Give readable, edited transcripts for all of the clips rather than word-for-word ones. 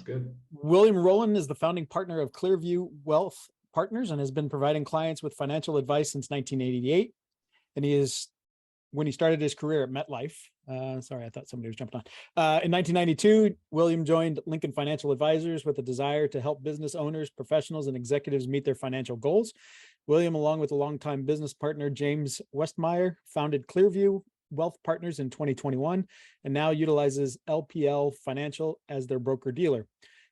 Sounds good. William Roland is the founding partner of Clearview Wealth Partners and has been providing clients with financial advice since 1988. And when he started his career at MetLife, sorry, I thought somebody was jumping on. In 1992, William joined Lincoln Financial Advisors with a desire to help business owners, professionals, and executives meet their financial goals. William, along with a longtime business partner, James Westmeyer, founded Clearview Wealth Partners in 2021 and now utilizes LPL Financial as their broker-dealer.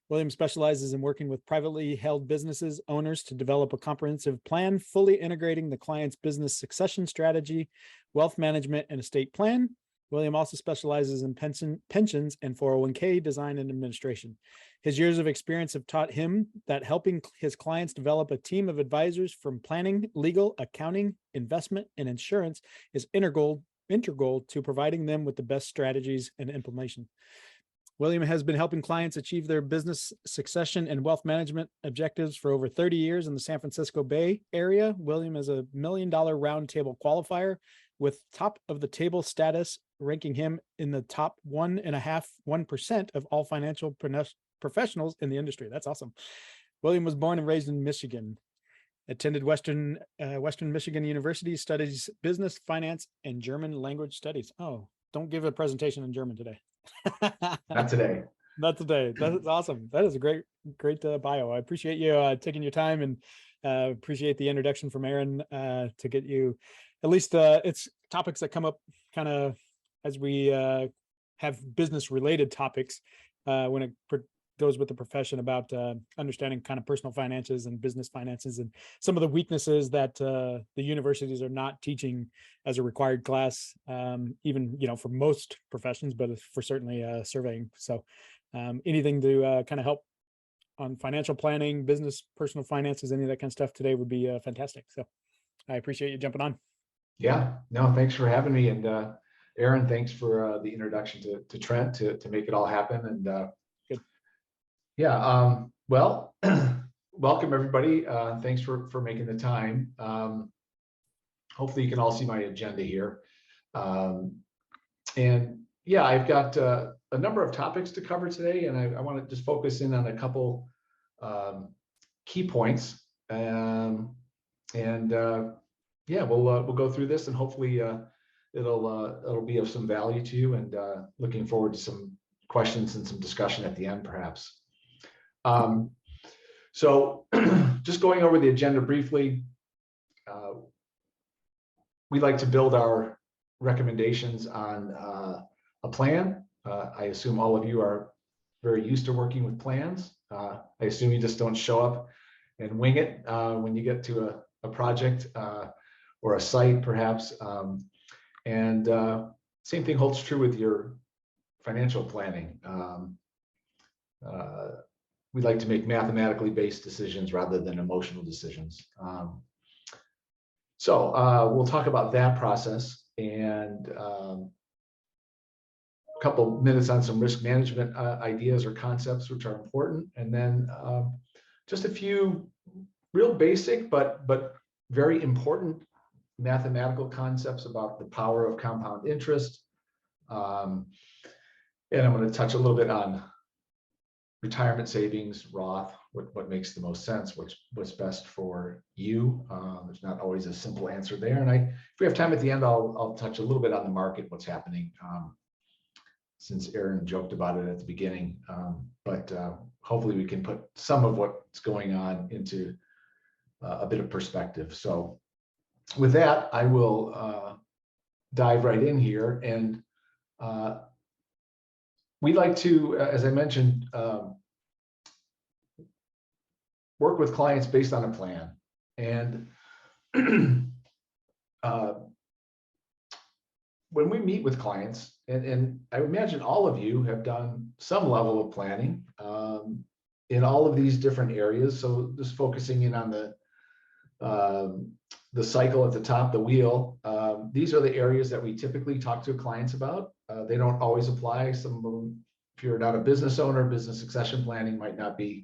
William specializes in working with privately held businesses owners to develop a comprehensive plan, fully integrating the client's business succession strategy, wealth management, and estate plan. William also specializes in pensions and 401k design and administration. His years of experience have taught him that helping his clients develop a team of advisors from planning, legal, accounting, investment, and insurance is integral to providing them with the best strategies and implementation. William has been helping clients achieve their business succession and wealth management objectives for over 30 years in the San Francisco Bay Area. William is a $1 million roundtable qualifier with top of the table status, ranking him in the top 1% of all financial professionals in the industry. That's awesome. William was born and raised in Michigan, attended Western Michigan University, studies business, finance, and German language studies. Oh, don't give a presentation in German today. Not today. Not today. That's awesome. That is a great bio. I appreciate you taking your time, and appreciate the introduction from Aaron to get you, at least it's topics that come up kind of as we have business related topics when it goes with the profession about understanding kind of personal finances and business finances and some of the weaknesses that the universities are not teaching as a required class, even, for most professions, but for certainly surveying. So anything to kind of help on financial planning, business, personal finances, any of that kind of stuff today would be fantastic. So I appreciate you jumping on. Yeah, no, thanks for having me. And Aaron, thanks for the introduction to Trent to make it all happen. And yeah, well, welcome everybody. Thanks for making the time. Hopefully you can all see my agenda here. And yeah, I've got a number of topics to cover today, and I want to just focus in on a couple key points. Yeah, we'll go through this, and hopefully it'll be of some value to you, and looking forward to some questions and some discussion at the end, perhaps. So just going over the agenda briefly, we like to build our recommendations on a plan. I assume all of you are very used to working with plans. I assume you just don't show up and wing it when you get to a project or a site, perhaps. Same thing holds true with your financial planning. We like to make mathematically based decisions rather than emotional decisions. So we'll talk about that process, and a couple minutes on some risk management ideas or concepts which are important, and then just a few real basic but very important mathematical concepts about the power of compound interest. And I'm going to touch a little bit on retirement savings, Roth, what makes the most sense, what's best for you. There's not always a simple answer there. And if we have time at the end, I'll touch a little bit on the market, what's happening, since Aaron joked about it at the beginning. But hopefully we can put some of what's going on into a bit of perspective. So with that, I will dive right in here. And we like to, as I mentioned, work with clients based on a plan. And when we meet with clients, and I imagine all of you have done some level of planning in all of these different areas. So just focusing in on the cycle at the top, the wheel. These are the areas that we typically talk to clients about. They don't always apply. Some of them, if you're not a business owner, business succession planning might not be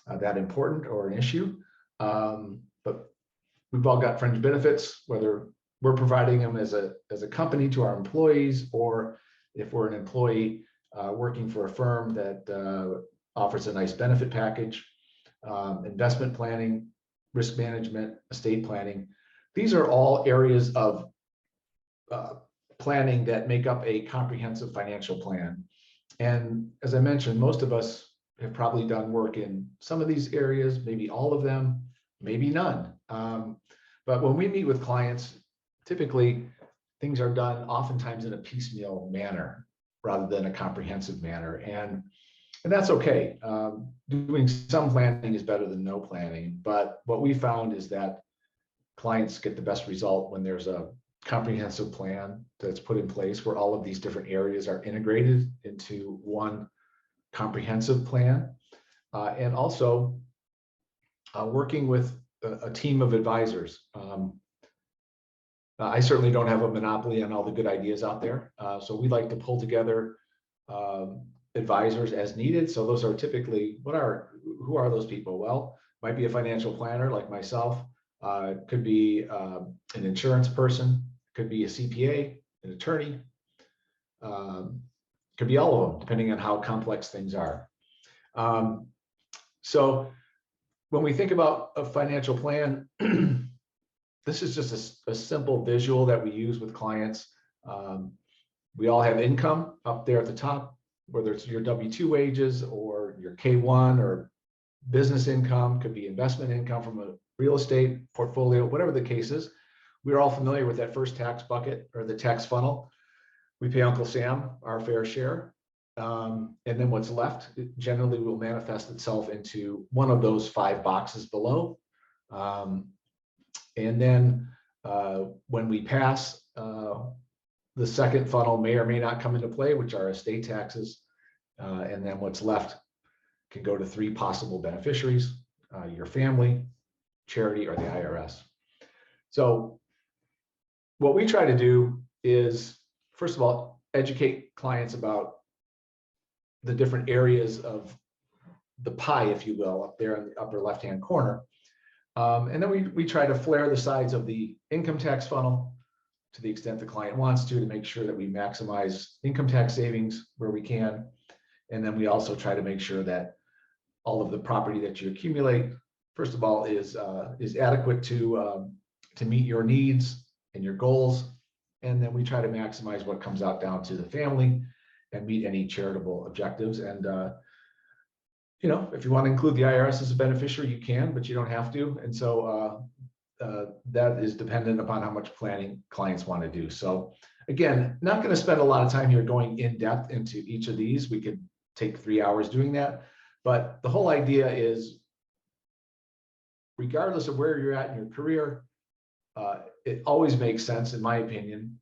that important or an issue. But we've all got fringe benefits, whether we're providing them as a company to our employees, or if we're an employee working for a firm that offers a nice benefit package, investment planning, risk management, estate planning. These are all areas of planning that make up a comprehensive financial plan. And as I mentioned, most of us have probably done work in some of these areas, maybe all of them, maybe none. But when we meet with clients, typically things are done oftentimes in a piecemeal manner rather than a comprehensive manner. And that's okay. Doing some planning is better than no planning. But what we found is that clients get the best result when there's a comprehensive plan that's put in place where all of these different areas are integrated into one comprehensive plan. And also working with a team of advisors. I certainly don't have a monopoly on all the good ideas out there. So we like to pull together advisors as needed. So those are typically, who are those people? Well, might be a financial planner like myself, could be an insurance person, could be a CPA, an attorney, could be all of them, depending on how complex things are. So when we think about a financial plan, this is just a simple visual that we use with clients. We all have income up there at the top, whether it's your W-2 wages or your K-1 or business income, could be investment income from a real estate portfolio, whatever the case is. We're all familiar with that first tax bucket or the tax funnel. We pay Uncle Sam our fair share. And then what's left generally will manifest itself into one of those 5 boxes below. And then when we pass, the second funnel may or may not come into play, which are estate taxes. And then what's left can go to 3 possible beneficiaries, your family, charity, or the IRS. So what we try to do is, first of all, educate clients about the different areas of the pie, if you will, up there in the upper left-hand corner. And then we try to flare the sides of the income tax funnel to the extent the client wants to make sure that we maximize income tax savings where we can. And then we also try to make sure that all of the property that you accumulate, first of all, is adequate to meet your needs and your goals. And then we try to maximize what comes out down to the family and meet any charitable objectives. And you know, if you want to include the IRS as a beneficiary, you can, but you don't have to. And so that is dependent upon how much planning clients want to do. So again, not going to spend a lot of time here going in depth into each of these. We could take 3 hours doing that. But the whole idea is, regardless of where you're at in your career, it always makes sense, in my opinion,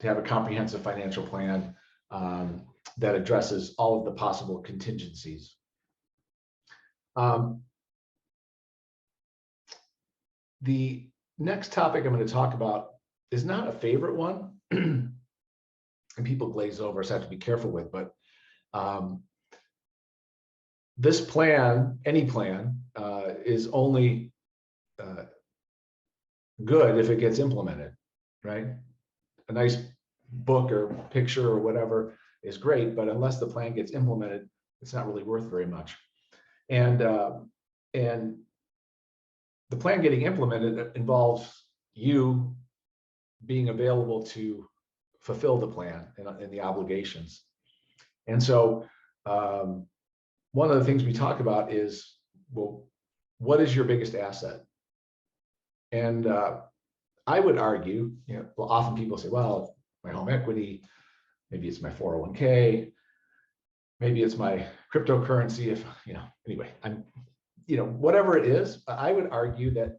to have a comprehensive financial plan that addresses all of the possible contingencies. The next topic I'm going to talk about is not a favorite one, and people glaze over, so I have to be careful with, but this plan, any plan, is only good if it gets implemented, right? A nice book or picture or whatever is great, but unless the plan gets implemented, it's not really worth very much. And the plan getting implemented involves you being available to fulfill the plan and the obligations. And so one of the things we talk about is, well, what is your biggest asset? And I would argue, you know, well, often people say, well, my home equity, maybe it's my 401k, maybe it's my cryptocurrency, if, you know, anyway, you know, whatever it is, I would argue that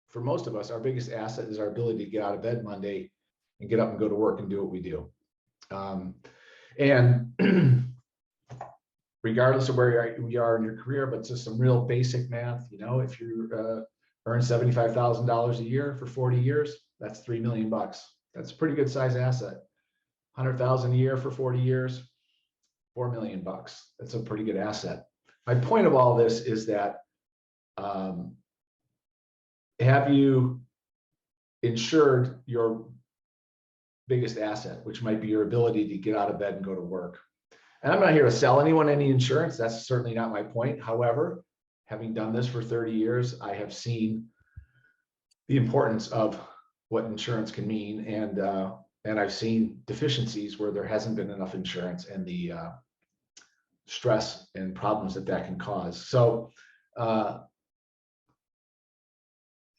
for most of us, our biggest asset is our ability to get out of bed Monday and get up and go to work and do what we do. And regardless of where you are in your career, but just some real basic math, you know, if you earn $75,000 a year for 40 years, that's $3 million. That's a pretty good size asset. 100,000 a year for 40 years, $4 million. That's a pretty good asset. My point of all this is that have you insured your biggest asset, which might be your ability to get out of bed and go to work? And I'm not here to sell anyone any insurance. That's certainly not my point. However, having done this for 30 years, I have seen the importance of what insurance can mean. And I've seen deficiencies where there hasn't been enough insurance and the stress and problems that that can cause. So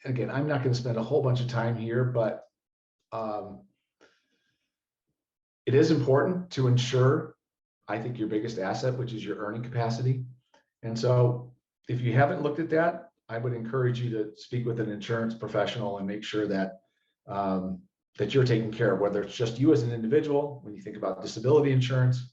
again, I'm not going to spend a whole bunch of time here, but it is important to ensure, I think, your biggest asset, which is your earning capacity. And so if you haven't looked at that, I would encourage you to speak with an insurance professional and make sure that that you're taken care of, whether it's just you as an individual, when you think about disability insurance,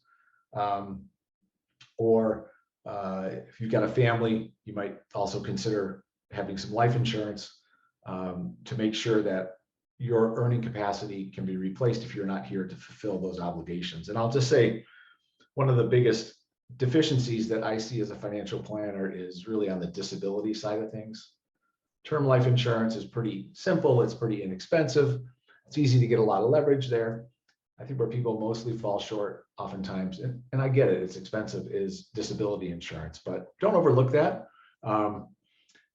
or if you've got a family, you might also consider having some life insurance to make sure that your earning capacity can be replaced if you're not here to fulfill those obligations. And I'll just say, one of the biggest deficiencies that I see as a financial planner is really on the disability side of things. Term life insurance is pretty simple. It's pretty inexpensive. It's easy to get a lot of leverage there. I think where people mostly fall short oftentimes, and I get it, it's expensive, is disability insurance, but don't overlook that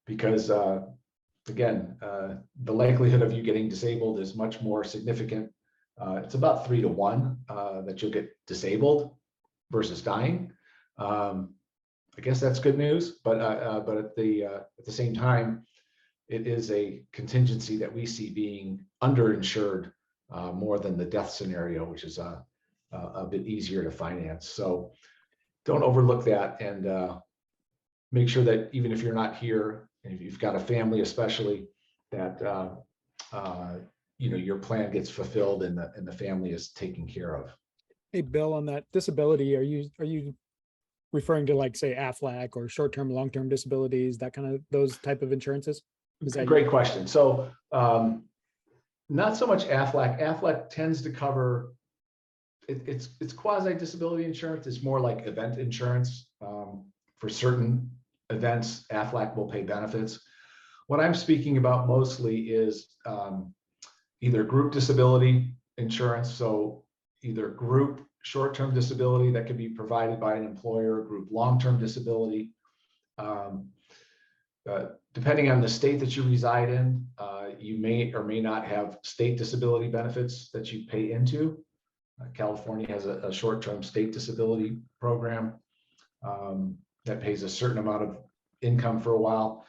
because again, the likelihood of you getting disabled is much more significant. It's about 3 to 1 that you'll get disabled versus dying. I guess that's good news, but at the same time, it is a contingency that we see being underinsured more than the death scenario, which is a bit easier to finance. So don't overlook that, and make sure that even if you're not here, and if you've got a family especially, that your plan gets fulfilled and the family is taken care of. Hey, Bill, on that disability, are you referring to, like, say, AFLAC or short-term, long-term disabilities, that kind of, those type of insurances? Great question. So not so much AFLAC. AFLAC tends to cover, it's quasi disability insurance. It's more like event insurance. For certain events, AFLAC will pay benefits. What I'm speaking about mostly is either group disability insurance, so either group short-term disability that can be provided by an employer, group long-term disability. Depending on the state that you reside in, you may or may not have state disability benefits that you pay into. California has a short-term state disability program that pays a certain amount of income for a while.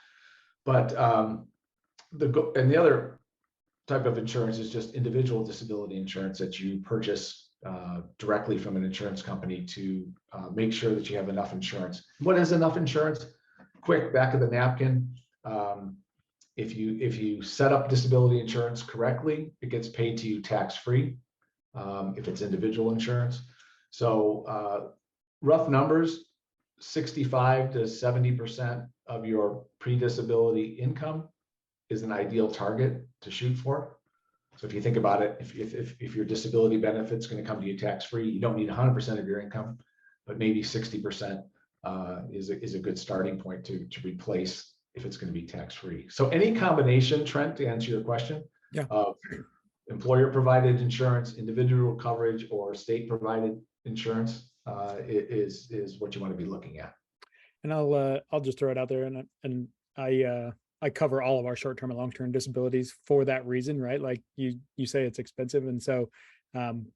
But the other type of insurance is just individual disability insurance that you purchase directly from an insurance company to make sure that you have enough insurance. What is enough insurance? Quick back of the napkin. If you set up disability insurance correctly, it gets paid to you tax-free if it's individual insurance. So rough numbers, 65 to 70% of your pre-disability income is an ideal target to shoot for. So if you think about it, if your disability benefit's going to come to you tax-free, you don't need 100% of your income, but maybe 60% is a good starting point to replace if it's going to be tax-free. So any combination, Trent, to answer your question, of employer-provided insurance, individual coverage, or state-provided insurance is what you want to be looking at. And I'll just throw it out there, and I cover all of our short-term and long-term disabilities for that reason, right? Like you say, it's expensive, and so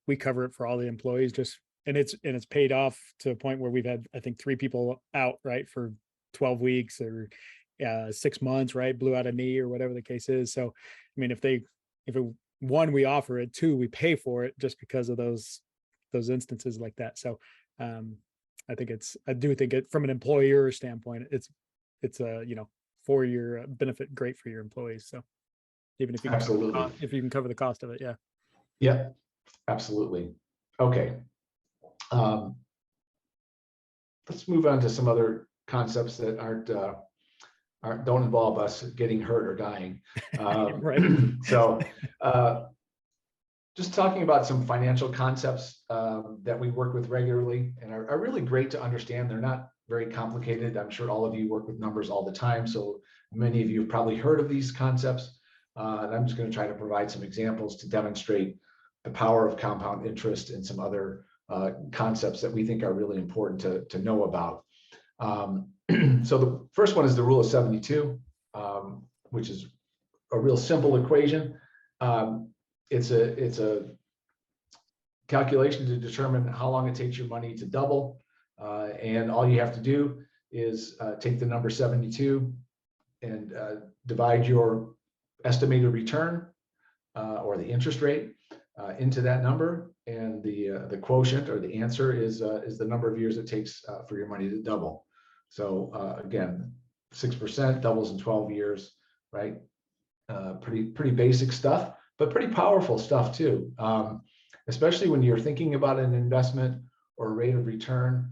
we cover it for all the employees. And it's paid off to a point where we've had, I think, 3 people out, right, for 12 weeks or 6 months, right, blew out a knee or whatever the case is. So, I mean, one, we offer it, 2, we pay for it just because of those instances like that. So I do think it, from an employer standpoint, it's a for your benefit, great for your employees. So even if you can cover the cost of it, yeah, absolutely. Okay. Let's move on to some other concepts that don't involve us getting hurt or dying. Right. So just talking about some financial concepts that we work with regularly and are really great to understand. They're not very complicated. I'm sure all of you work with numbers all the time, so many of you have probably heard of these concepts. And I'm just going to try to provide some examples to demonstrate the power of compound interest and some other concepts that we think are really important to know about. So the first one is the rule of 72, which is a real simple equation. It's a calculation to determine how long it takes your money to double. And all you have to do is take the number 72 and divide your estimated return or the interest rate into that number, and the quotient or the answer is the number of years it takes for your money to double. So again, 6% doubles in 12 years, right? Pretty basic stuff, but pretty powerful stuff too. Especially when you're thinking about an investment or a rate of return.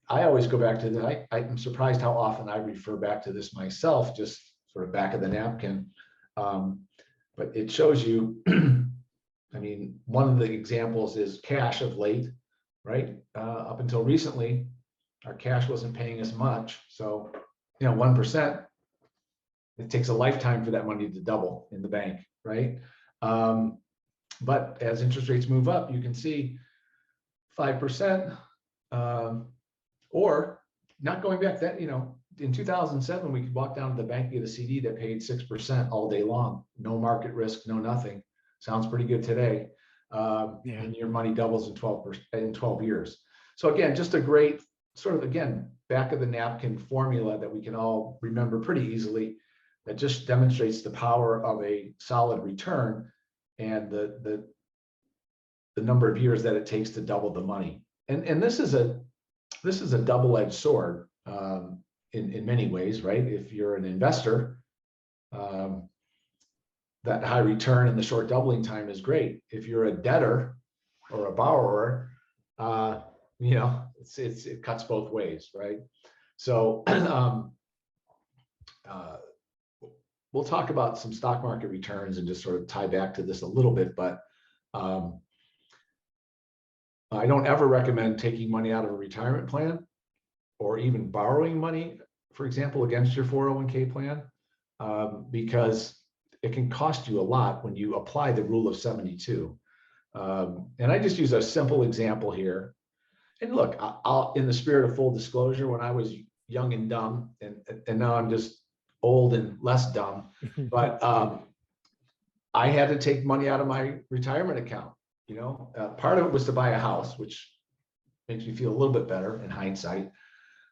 I always go back to that. I'm surprised how often I refer back to this myself, just sort of back of the napkin. But it shows you, I mean, one of the examples is cash of late, right? Up until recently, our cash wasn't paying us much. So, 1%, it takes a lifetime for that money to double in the bank, right? But as interest rates move up, you can see 5%, or not going back that, in 2007, we could walk down to the bank and get a CD that paid 6% all day long. No market risk, no nothing. Sounds pretty good today. And your money doubles in 12 years. So again, just a great sort of, again, back of the napkin formula that we can all remember pretty easily, that just demonstrates the power of a solid return and the number of years that it takes to double the money. And this is a double-edged sword in many ways, right? If you're an investor, that high return and the short doubling time is great. If you're a debtor or a borrower, it cuts both ways, right? So we'll talk about some stock market returns and just sort of tie back to this a little bit, but I don't ever recommend taking money out of a retirement plan or even borrowing money, for example, against your 401k plan, because it can cost you a lot when you apply the rule of 72. And I just use a simple example here. And look, I'll, in the spirit of full disclosure, when I was young and dumb, and now I'm just old and less dumb, but I had to take money out of my retirement account. Part of it was to buy a house, which makes me feel a little bit better in hindsight.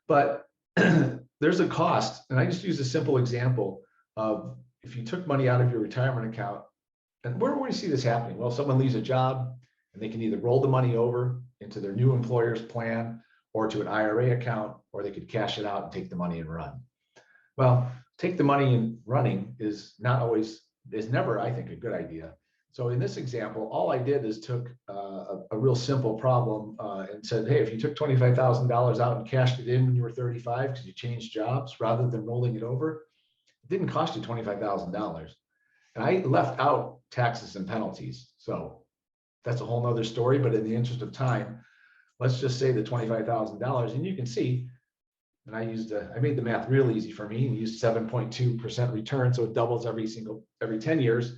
But there's a cost, and I just use a simple example of if you took money out of your retirement account, and where do we see this happening? Well, someone leaves a job, and they can either roll the money over into their new employer's plan or to an IRA account, or they could cash it out and take the money and run. Well, take the money and running is never, I think, a good idea. So in this example, all I did is took a real simple problem and said, hey, if you took $25,000 out and cashed it in when you were 35 because you changed jobs rather than rolling it over, it didn't cost you $25,000. And I left out taxes and penalties. So that's a whole nother story, but in the interest of time, let's just say the $25,000, and you can see, and I made the math real easy for me and used 7.2% return. So it doubles every 10 years.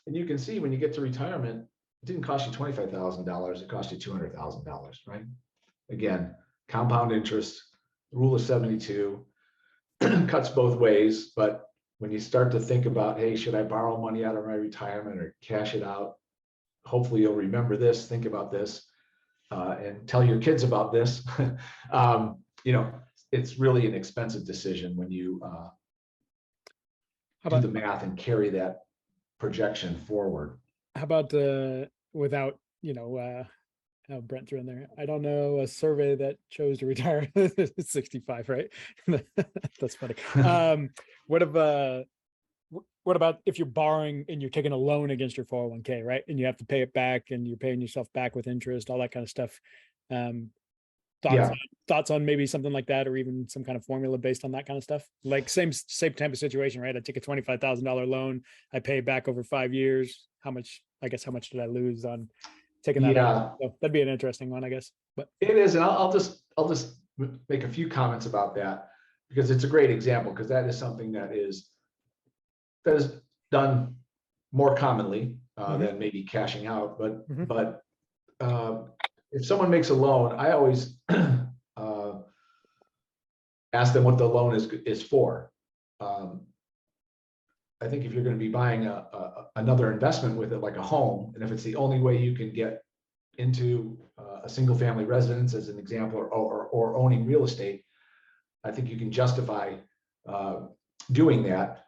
And you can see when you get to retirement, it didn't cost you $25,000, it cost you $200,000, right? Again, compound interest, rule of 72, cuts both ways. But when you start to think about, hey, should I borrow money out of my retirement or cash it out? Hopefully you'll remember this, think about this, and tell your kids about this. It's really an expensive decision when you do the math and carry that projection forward. How about without, Brent threw in there, I don't know, a survey that chose to retire at 65, right? That's funny. What about if you're borrowing and you're taking a loan against your 401k, right? And you have to pay it back and you're paying yourself back with interest, all that kind of stuff. Thoughts on maybe something like that, or even some kind of formula based on that kind of stuff? Like same type of situation, right? I take a $25,000 loan, I pay back over 5 years. How much did I lose on taking that out? So that'd be an interesting one, I guess. But it is, and I'll just make a few comments about that, because it's a great example, because that is something that is done more commonly than maybe cashing out, but if someone makes a loan, I always ask them what the loan is for. I think if you're going to be buying another investment with it, like a home, and if it's the only way you can get into a single family residence, as an example, or owning real estate, I think you can justify doing that.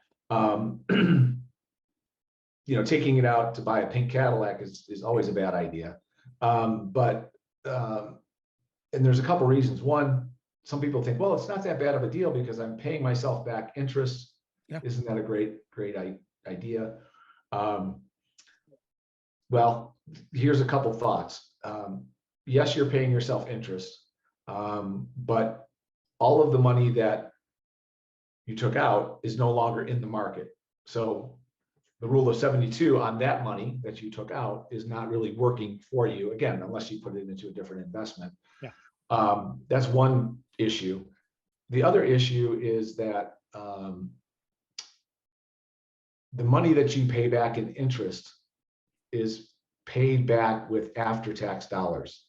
Taking it out to buy a pink Cadillac is always a bad idea. And there's a couple reasons. One, some people think, well, it's not that bad of a deal because I'm paying myself back interest. Yeah. Isn't that a great idea? Well, here's a couple thoughts. Yes, you're paying yourself interest, but all of the money that you took out is no longer in the market. So the rule of 72 on that money that you took out is not really working for you, again, unless you put it into a different investment. Yeah. That's one issue. The other issue is that the money that you pay back in interest is paid back with after-tax dollars.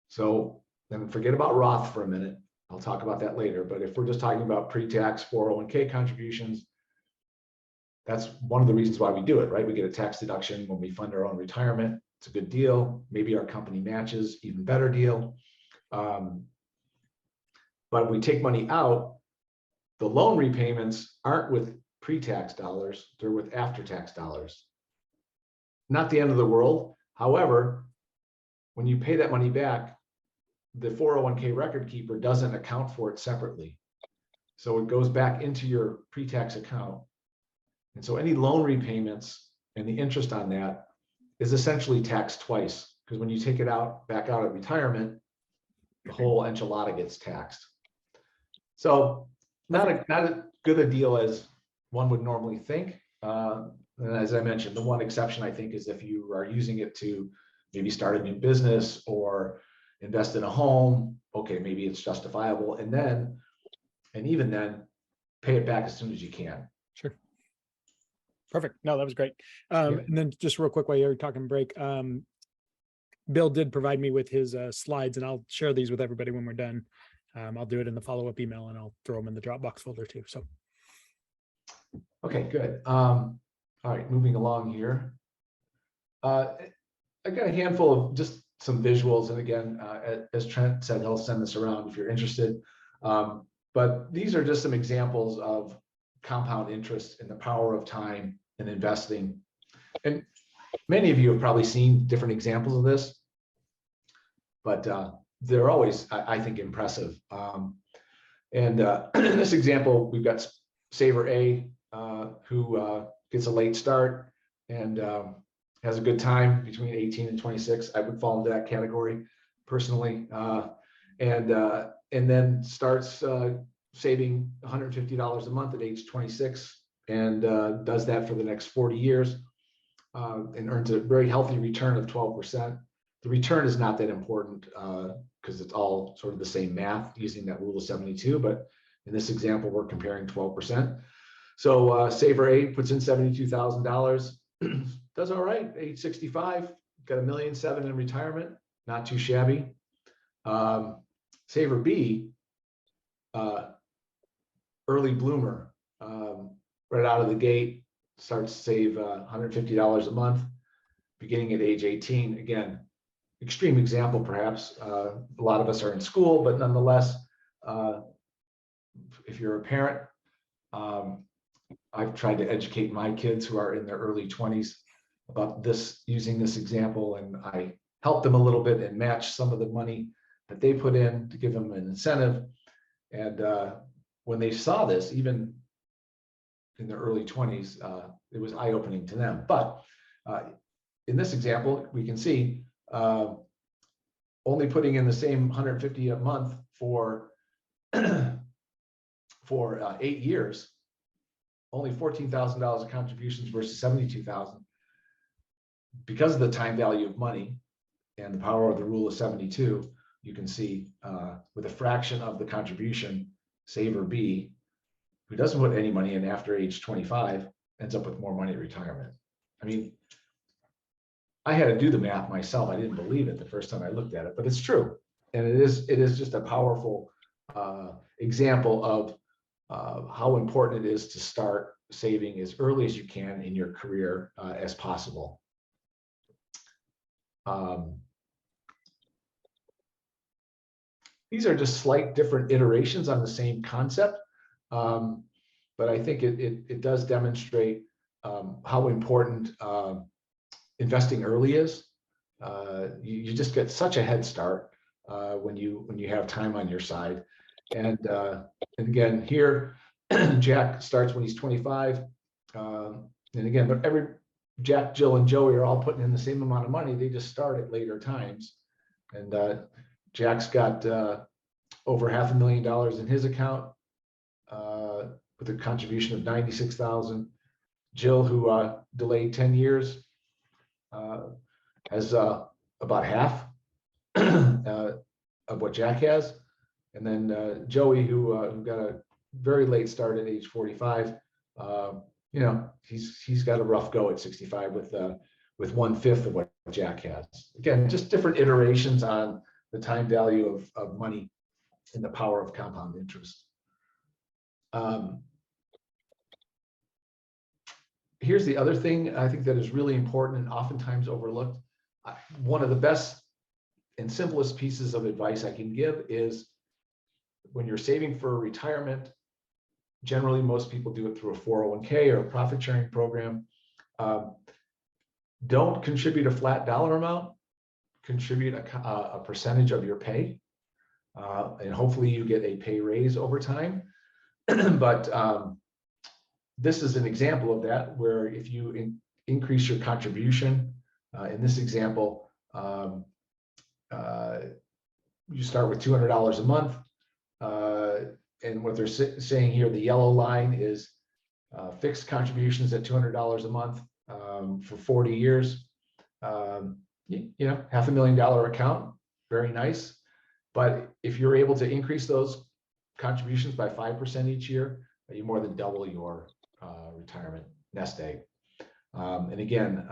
So then forget about Roth for a minute. I'll talk about that later. But if we're just talking about pre-tax 401k contributions, that's one of the reasons why we do it, right? We get a tax deduction when we fund our own retirement. It's a good deal. Maybe our company matches, even better deal. But we take money out, the loan repayments aren't with pre-tax dollars, they're with after-tax dollars. Not the end of the world. However, when you pay that money back, the 401k record keeper doesn't account for it separately. So it goes back into your pre-tax account. And so any loan repayments and the interest on that is essentially taxed twice, because when you take it out back out at retirement, the whole enchilada gets taxed. So not as good a deal as one would normally think. And as I mentioned, the one exception I think is if you are using it to maybe start a new business or invest in a home, okay, maybe it's justifiable. And even then, pay it back as soon as you can. Sure. Perfect. No, that was great. And then just real quick while you're talking break, Bill did provide me with his slides, and I'll share these with everybody when we're done. I'll do it in the follow-up email, and I'll throw them in the Dropbox folder too. So. Okay, good. All right, moving along here. I got a handful of just some visuals, and again, as Trent said, he'll send this around if you're interested. But these are just some examples of compound interest and the power of time and investing. And many of you have probably seen different examples of this, but they're always, I think, impressive. In this example, we've got Saver A, who gets a late start and has a good time between 18 and 26. I would fall into that category personally, and then starts saving $150 a month at age 26, and does that for the next 40 years, and earns a very healthy return of 12%. The return is not that important because it's all sort of the same math using that rule of 72, but in this example, we're comparing 12%. So Saver A puts in $72,000, does all right, age 65, got $1.7 million in retirement, not too shabby. Saver B, early bloomer, right out of the gate, starts to save $150 a month, beginning at age 18. Again, extreme example, perhaps. A lot of us are in school, but nonetheless, if you're a parent, I've tried to educate my kids who are in their early 20s about this, using this example, and I help them a little bit and match some of the money that they put in to give them an incentive. And when they saw this, even in their early 20s, it was eye-opening to them. But in this example, we can see only putting in the same $150 a month for 8 years, only $14,000 of contributions versus $72,000. Because of the time value of money and the power of the rule of 72, you can see with a fraction of the contribution, Saver B, who doesn't put any money in after age 25, ends up with more money at retirement. I mean, I had to do the math myself. I didn't believe it the first time I looked at it, but it's true. And it is just a powerful example of how important it is to start saving as early as you can in your career as possible. These are just slight different iterations on the same concept, but I think it does demonstrate how important investing early is. You just get such a head start when you have time on your side. And again, here, Jack starts when he's 25. And again, but Jack, Jill, and Joey are all putting in the same amount of money. They just start at later times. And Jack's got over $500,000 in his account with a contribution of $96,000. Jill, who delayed 10 years, has about half of what Jack has. And then Joey, who got a very late start at age 45, he's got a rough go at 65 with 1/5 of what Jack has. Again, just different iterations on the time value of money and the power of compound interest. Here's the other thing I think that is really important and oftentimes overlooked. One of the best and simplest pieces of advice I can give is when you're saving for retirement, generally most people do it through a 401k or a profit sharing program. Don't contribute a flat dollar amount, contribute a percentage of your pay. And hopefully you get a pay raise over time. But this is an example of that, where if you increase your contribution, in this example, you start with $200 a month. And what they're saying here, the yellow line is fixed contributions at $200 a month for 40 years. $500,000 account, very nice. But if you're able to increase those contributions by 5% each year, you more than double your retirement nest egg. And again,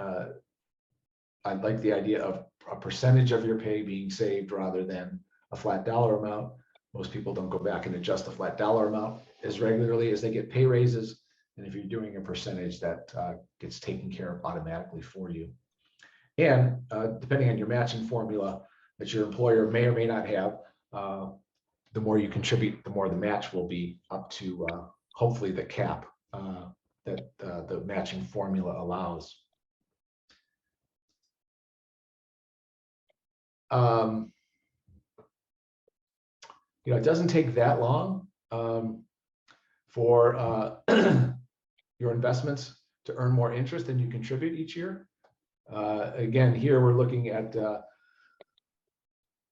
I like the idea of a percentage of your pay being saved rather than a flat dollar amount. Most people don't go back and adjust the flat dollar amount as regularly as they get pay raises. And if you're doing a percentage, that gets taken care of automatically for you. And depending on your matching formula that your employer may or may not have, the more you contribute, the more the match will be up to hopefully the cap that the matching formula allows. It doesn't take that long for your investments to earn more interest than you contribute each year. Again, here we're looking at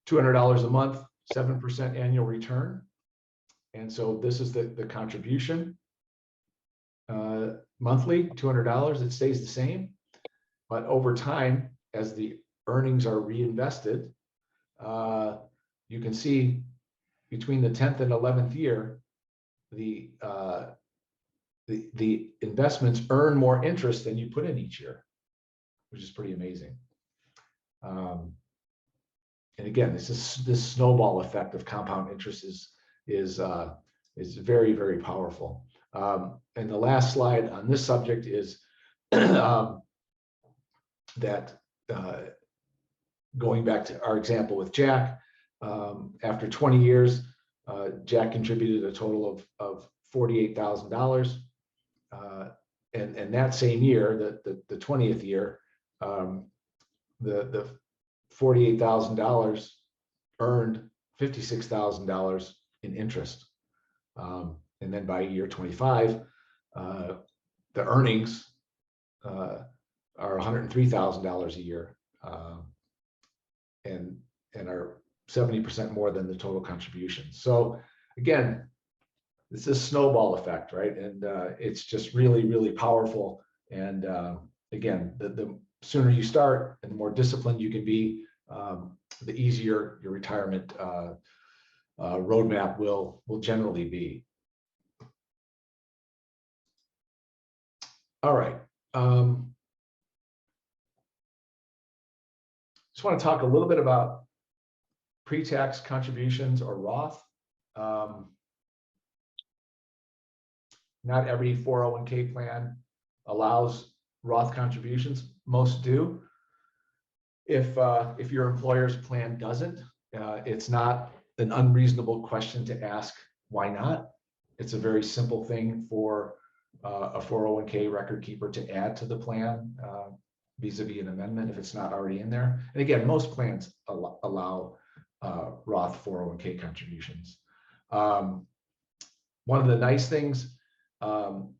$200 a month, 7% annual return. And so this is the contribution monthly, $200. It stays the same, but over time, as the earnings are reinvested, you can see between the 10th and 11th year, the investments earn more interest than you put in each year, which is pretty amazing. And again, this snowball effect of compound interest is very, very powerful. And the last slide on this subject is that going back to our example with Jack, after 20 years, Jack contributed a total of $48,000. And that same year, the 20th year, the $48,000 earned $56,000 in interest. And then by year 25, the earnings are $103,000 a year, and are 70% more than the total contribution. So again, it's this snowball effect, right? And it's just really, really powerful. And again, the sooner you start and the more disciplined you can be, the easier your retirement roadmap will generally be. All right. Just want to talk a little bit about pre-tax contributions or Roth. Not every 401k plan allows Roth contributions. Most do. If your employer's plan doesn't, it's not an unreasonable question to ask why not. It's a very simple thing for a 401k record keeper to add to the plan vis-a-vis an amendment if it's not already in there. And again, most plans allow Roth 401k contributions. One of the nice things about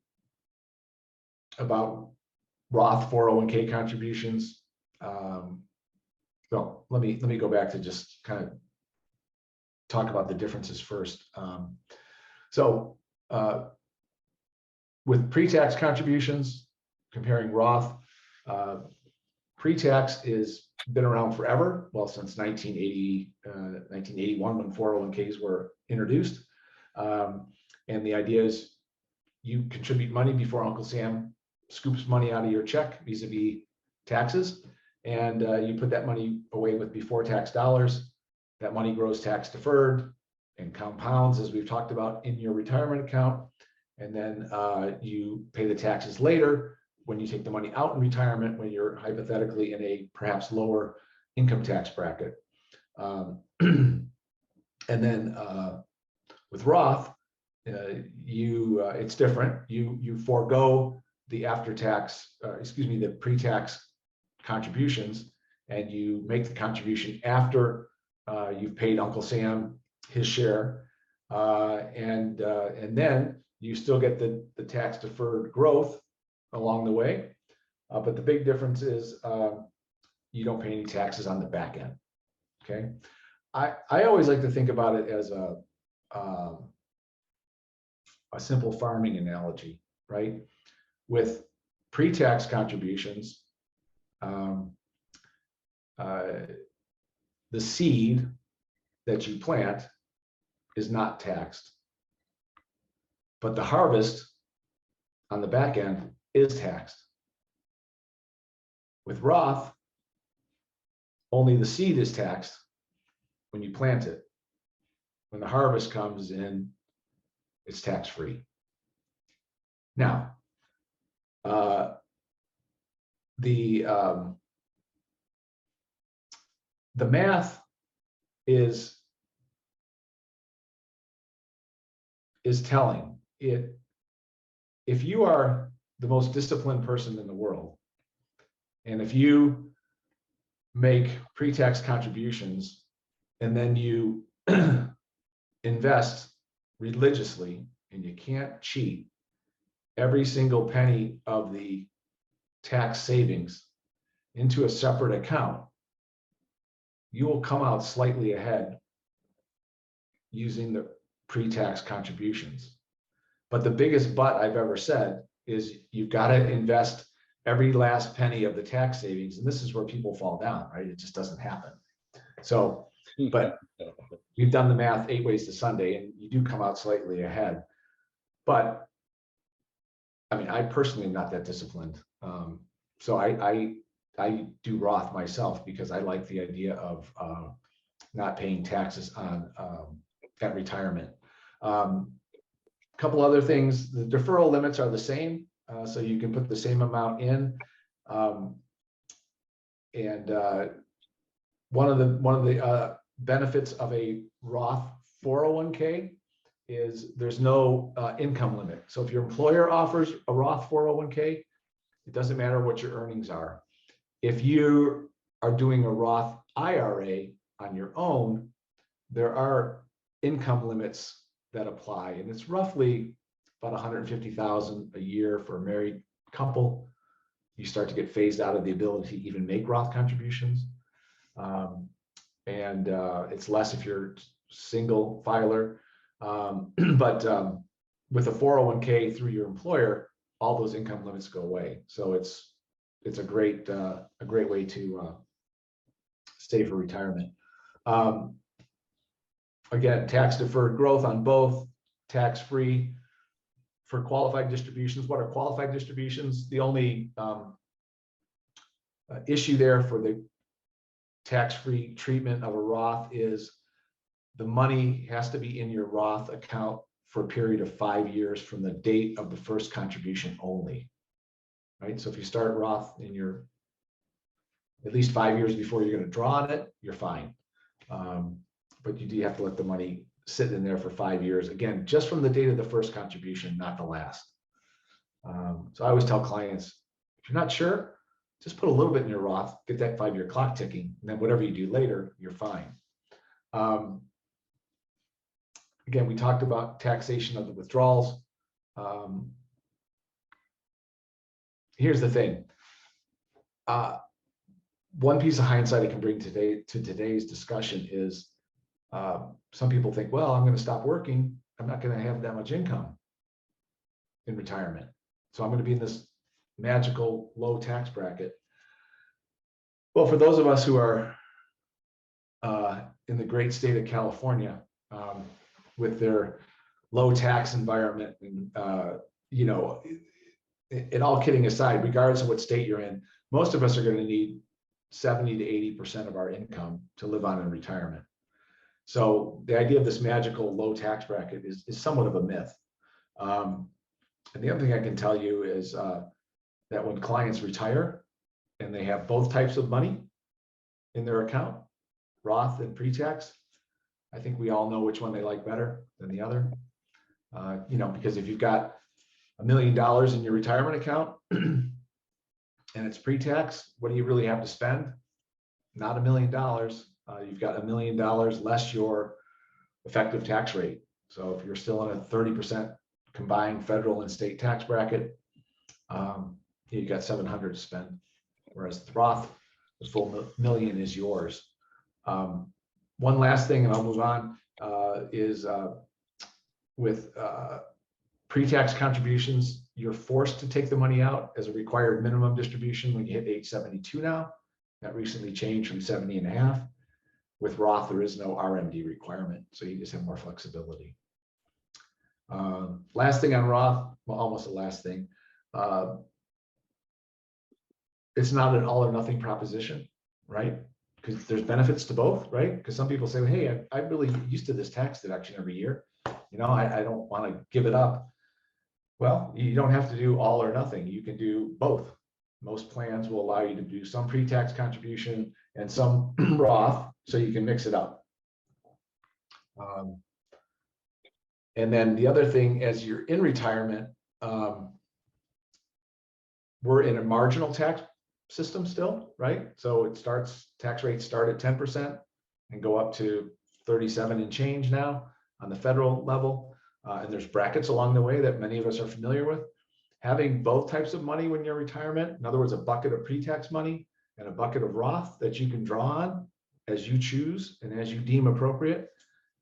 Roth 401k contributions, well, let me go back to just kind of talk about the differences first. With pre-tax contributions, comparing Roth, pre-tax is been around forever, well, since 1981 when 401ks were introduced. And the idea is you contribute money before Uncle Sam scoops money out of your check vis-a-vis taxes, and you put that money away with before tax dollars. That money grows tax deferred and compounds, as we've talked about, in your retirement account. And then you pay the taxes later when you take the money out in retirement, when you're hypothetically in a perhaps lower income tax bracket. And then with Roth, it's different. You forego the after-tax, the pre-tax contributions, and you make the contribution after you've paid Uncle Sam his share, and then you still get the tax deferred growth along the way. But the big difference is you don't pay any taxes on the back end. Okay, I always like to think about it as a simple farming analogy, right? With pre-tax contributions, the seed that you plant is not taxed, but the harvest on the back end is taxed. With Roth, only the seed is taxed when you plant it. When the harvest comes in, it's tax-free. Now, the math is telling it. If you are the most disciplined person in the world, and if you make pre-tax contributions and then you invest religiously, and you can't cheat every single penny of the tax savings into a separate account, you will come out slightly ahead using the pre-tax contributions. But the biggest but I've ever said is you've got to invest every last penny of the tax savings. And this is where people fall down, right? It just doesn't happen. So, but we've done the math 8 ways to Sunday, and you do come out slightly ahead. But I mean, I personally am not that disciplined. So I do Roth myself because I like the idea of not paying taxes on at retirement. Couple other things: the deferral limits are the same, so you can put the same amount in. And one of the benefits of a Roth 401k is there's no income limit. So if your employer offers a Roth 401k, it doesn't matter what your earnings are. If you are doing a Roth IRA on your own, there are income limits that apply, and it's roughly about $150,000 a year for a married couple. You start to get phased out of the ability to even make Roth contributions, and it's less if you're single filer. But with a 401k through your employer, all those income limits go away. So it's a great way to save for retirement. Again, tax deferred growth on both, tax free for qualified distributions. What are qualified distributions? The only issue there for the tax-free treatment of a Roth is the money has to be in your Roth account for a period of 5 years from the date of the first contribution only, right? So if you start Roth in your at least 5 years before you're going to draw on it, you're fine. But you do have to let the money sit in there for 5 years. Again, just from the date of the first contribution, not the last. So I always tell clients, if you're not sure, just put a little bit in your Roth, get that 5-year clock ticking, and then whatever you do later, you're fine. Again, we talked about taxation of the withdrawals. Here's the thing. One piece of hindsight I can bring to today's discussion is some people think, well, I'm going to stop working. I'm not going to have that much income in retirement. So I'm going to be in this magical low tax bracket. Well, for those of us who are in the great state of California, with their low tax environment, and it all kidding aside, regardless of what state you're in, most of us are going to need 70 to 80% of our income to live on in retirement. So the idea of this magical low tax bracket is somewhat of a myth. And the other thing I can tell you is that when clients retire and they have both types of money in their account, Roth and pre-tax, I think we all know which one they like better than the other. Because if you've got $1 million in your retirement account and it's pre-tax, what do you really have to spend? Not $1 million. You've got $1 million less your effective tax rate. So if you're still in a 30% combined federal and state tax bracket, you've got $700 to spend. Whereas the Roth, the full $1 million is yours. One last thing, and I'll move on, is with pre-tax contributions, you're forced to take the money out as a required minimum distribution when you hit age 72 now. That recently changed from 70 and a half. With Roth, there is no RMD requirement, so you just have more flexibility. Last thing on Roth, well, almost the last thing. It's not an all or nothing proposition, right? Because there's benefits to both, right? Because some people say, well, hey, I'm really used to this tax deduction every year. I don't want to give it up. Well, you don't have to do all or nothing. You can do both. Most plans will allow you to do some pre-tax contribution and some Roth, so you can mix it up. And then the other thing, as you're in retirement, we're in a marginal tax system still, right? So tax rates start at 10% and go up to 37 and change now on the federal level. And there's brackets along the way that many of us are familiar with. Having both types of money when you're in retirement, in other words, a bucket of pre-tax money and a bucket of Roth that you can draw on as you choose and as you deem appropriate,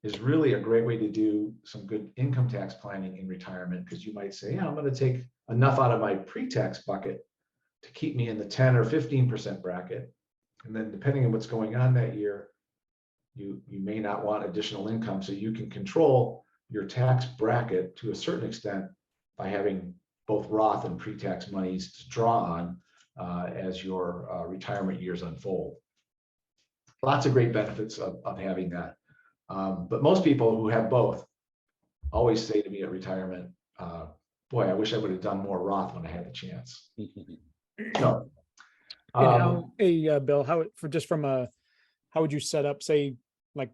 is really a great way to do some good income tax planning in retirement, because you might say, yeah, I'm going to take enough out of my pre-tax bucket to keep me in the 10 or 15% bracket. And then depending on what's going on that year, you may not want additional income. So you can control your tax bracket to a certain extent by having both Roth and pre-tax monies to draw on as your retirement years unfold. Lots of great benefits of having that. But most people who have both always say to me at retirement, boy, I wish I would have done more Roth when I had the chance. So, Bill, how would you set up, say, like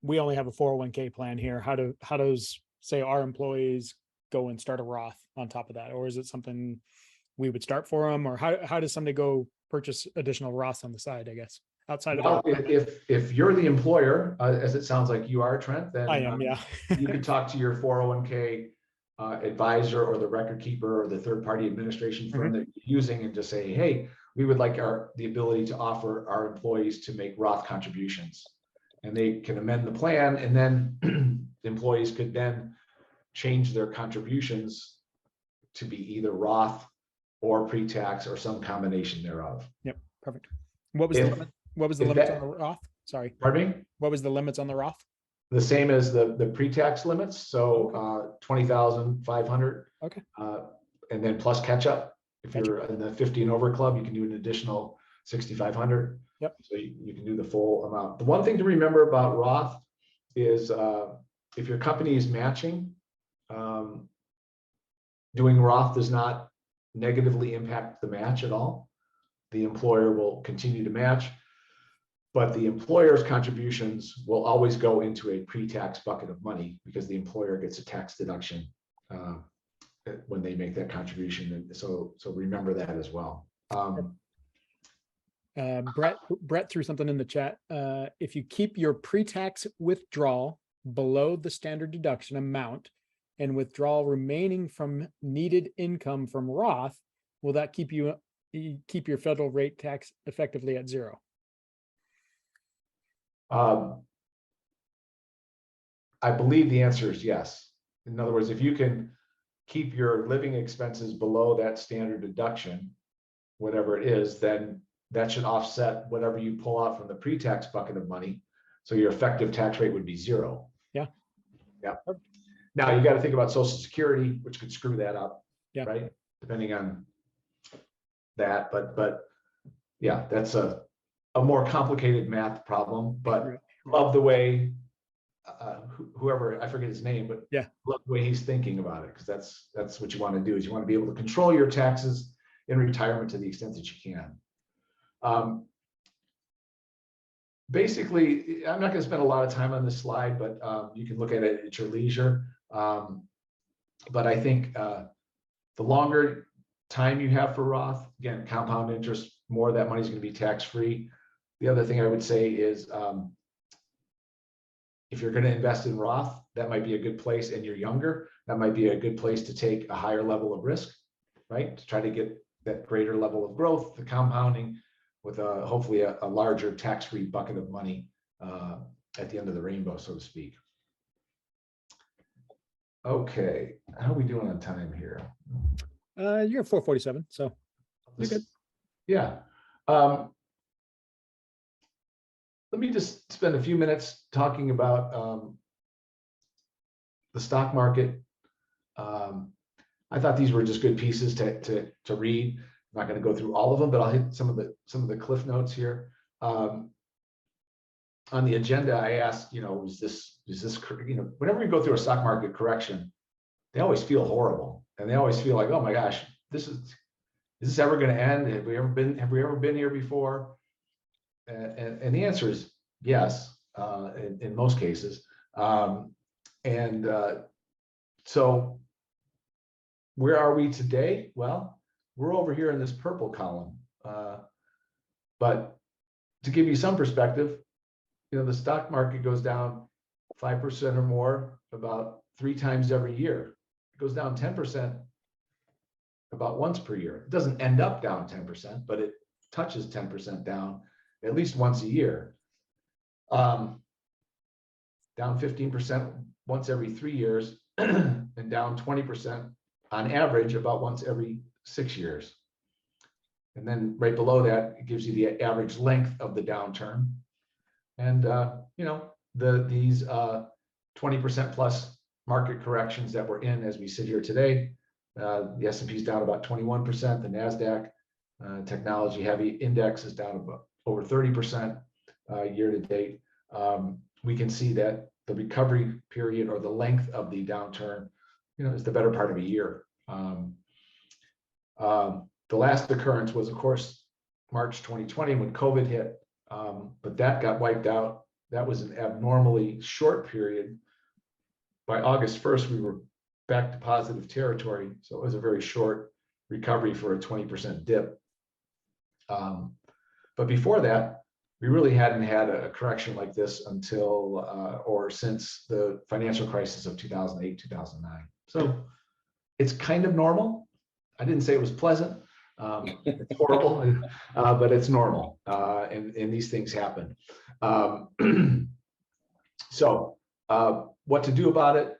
we only have a 401k plan here. How does, say, our employees go and start a Roth on top of that? Or is it something we would start for them? Or how does somebody go purchase additional Roths on the side, I guess, outside of if you're the employer, as it sounds like you are, Trent, then I am, yeah. you can talk to your 401k advisor or the record keeper or the third-party administration firm that you're using and just say, hey, we would like the ability to offer our employees to make Roth contributions. And they can amend the plan, and then the employees could then change their contributions to be either Roth or pre-tax or some combination thereof. Yep, perfect. What was the limit on the Roth? Sorry. Pardon me? What was the limits on the Roth? The same as the pre-tax limits. So 20,500. Okay. And then plus catch up. If you're in the 50 and over club, you can do an additional 6,500. Yep. So you can do the full amount. The one thing to remember about Roth is if your company is matching, doing Roth does not negatively impact the match at all. The employer will continue to match, but the employer's contributions will always go into a pre-tax bucket of money because the employer gets a tax deduction when they make that contribution. And so remember that as well. Brett threw something in the chat. If you keep your pre-tax withdrawal below the standard deduction amount and withdrawal remaining from needed income from Roth, will that keep your federal rate tax effectively at zero? I believe the answer is yes. In other words, if you can keep your living expenses below that standard deduction, whatever it is, then that should offset whatever you pull out from the pre-tax bucket of money. So your effective tax rate would be zero. Yeah. Yeah. Now you got to think about Social Security, which could screw that up. Yeah. Right. Depending on that, but yeah, that's a more complicated math problem, but love the way whoever, I forget his name, but yeah, love the way he's thinking about it, because that's what you want to do, is you want to be able to control your taxes in retirement to the extent that you can. Basically, I'm not going to spend a lot of time on this slide, but you can look at it at your leisure. But I think the longer time you have for Roth, again, compound interest, more of that money is going to be tax-free. The other thing I would say is if you're going to invest in Roth, that might be a good place, and you're younger, that might be a good place to take a higher level of risk, right? To try to get that greater level of growth, the compounding, with hopefully a larger tax-free bucket of money at the end of the rainbow, so to speak. Okay, how are we doing on time here? You're at 4:47, so you're good. Yeah. Let me just spend a few minutes talking about the stock market. I thought these were just good pieces to read. I'm not going to go through all of them, but I'll hit some of the cliff notes here. On the agenda, I asked, is this, whenever we go through a stock market correction, they always feel horrible, and they always feel like, oh my gosh, is this ever going to end? Have we ever been here before? And the answer is yes, in most cases. So where are we today? Well, we're over here in this purple column. But to give you some perspective, the stock market goes down 5% or more about 3 times every year. It goes down 10% about once per year. It doesn't end up down 10%, but it touches 10% down at least once a year. Down 15% once every 3 years, and down 20% on average about once every 6 years. And then right below that, it gives you the average length of the downturn. And these 20% plus market corrections that we're in as we sit here today. The S&P is down about 21%. The NASDAQ technology heavy index is down about over 30% year to date. We can see that the recovery period, or the length of the downturn, is the better part of a year. The last occurrence was, of course, March 2020 when COVID hit, but that got wiped out. That was an abnormally short period. By August 1st, we were back to positive territory. So it was a very short recovery for a 20% dip. But before that, we really hadn't had a correction like this until or since the financial crisis of 2008, 2009. So it's kind of normal. I didn't say it was pleasant. It's horrible, but it's normal. And these things happen. So what to do about it?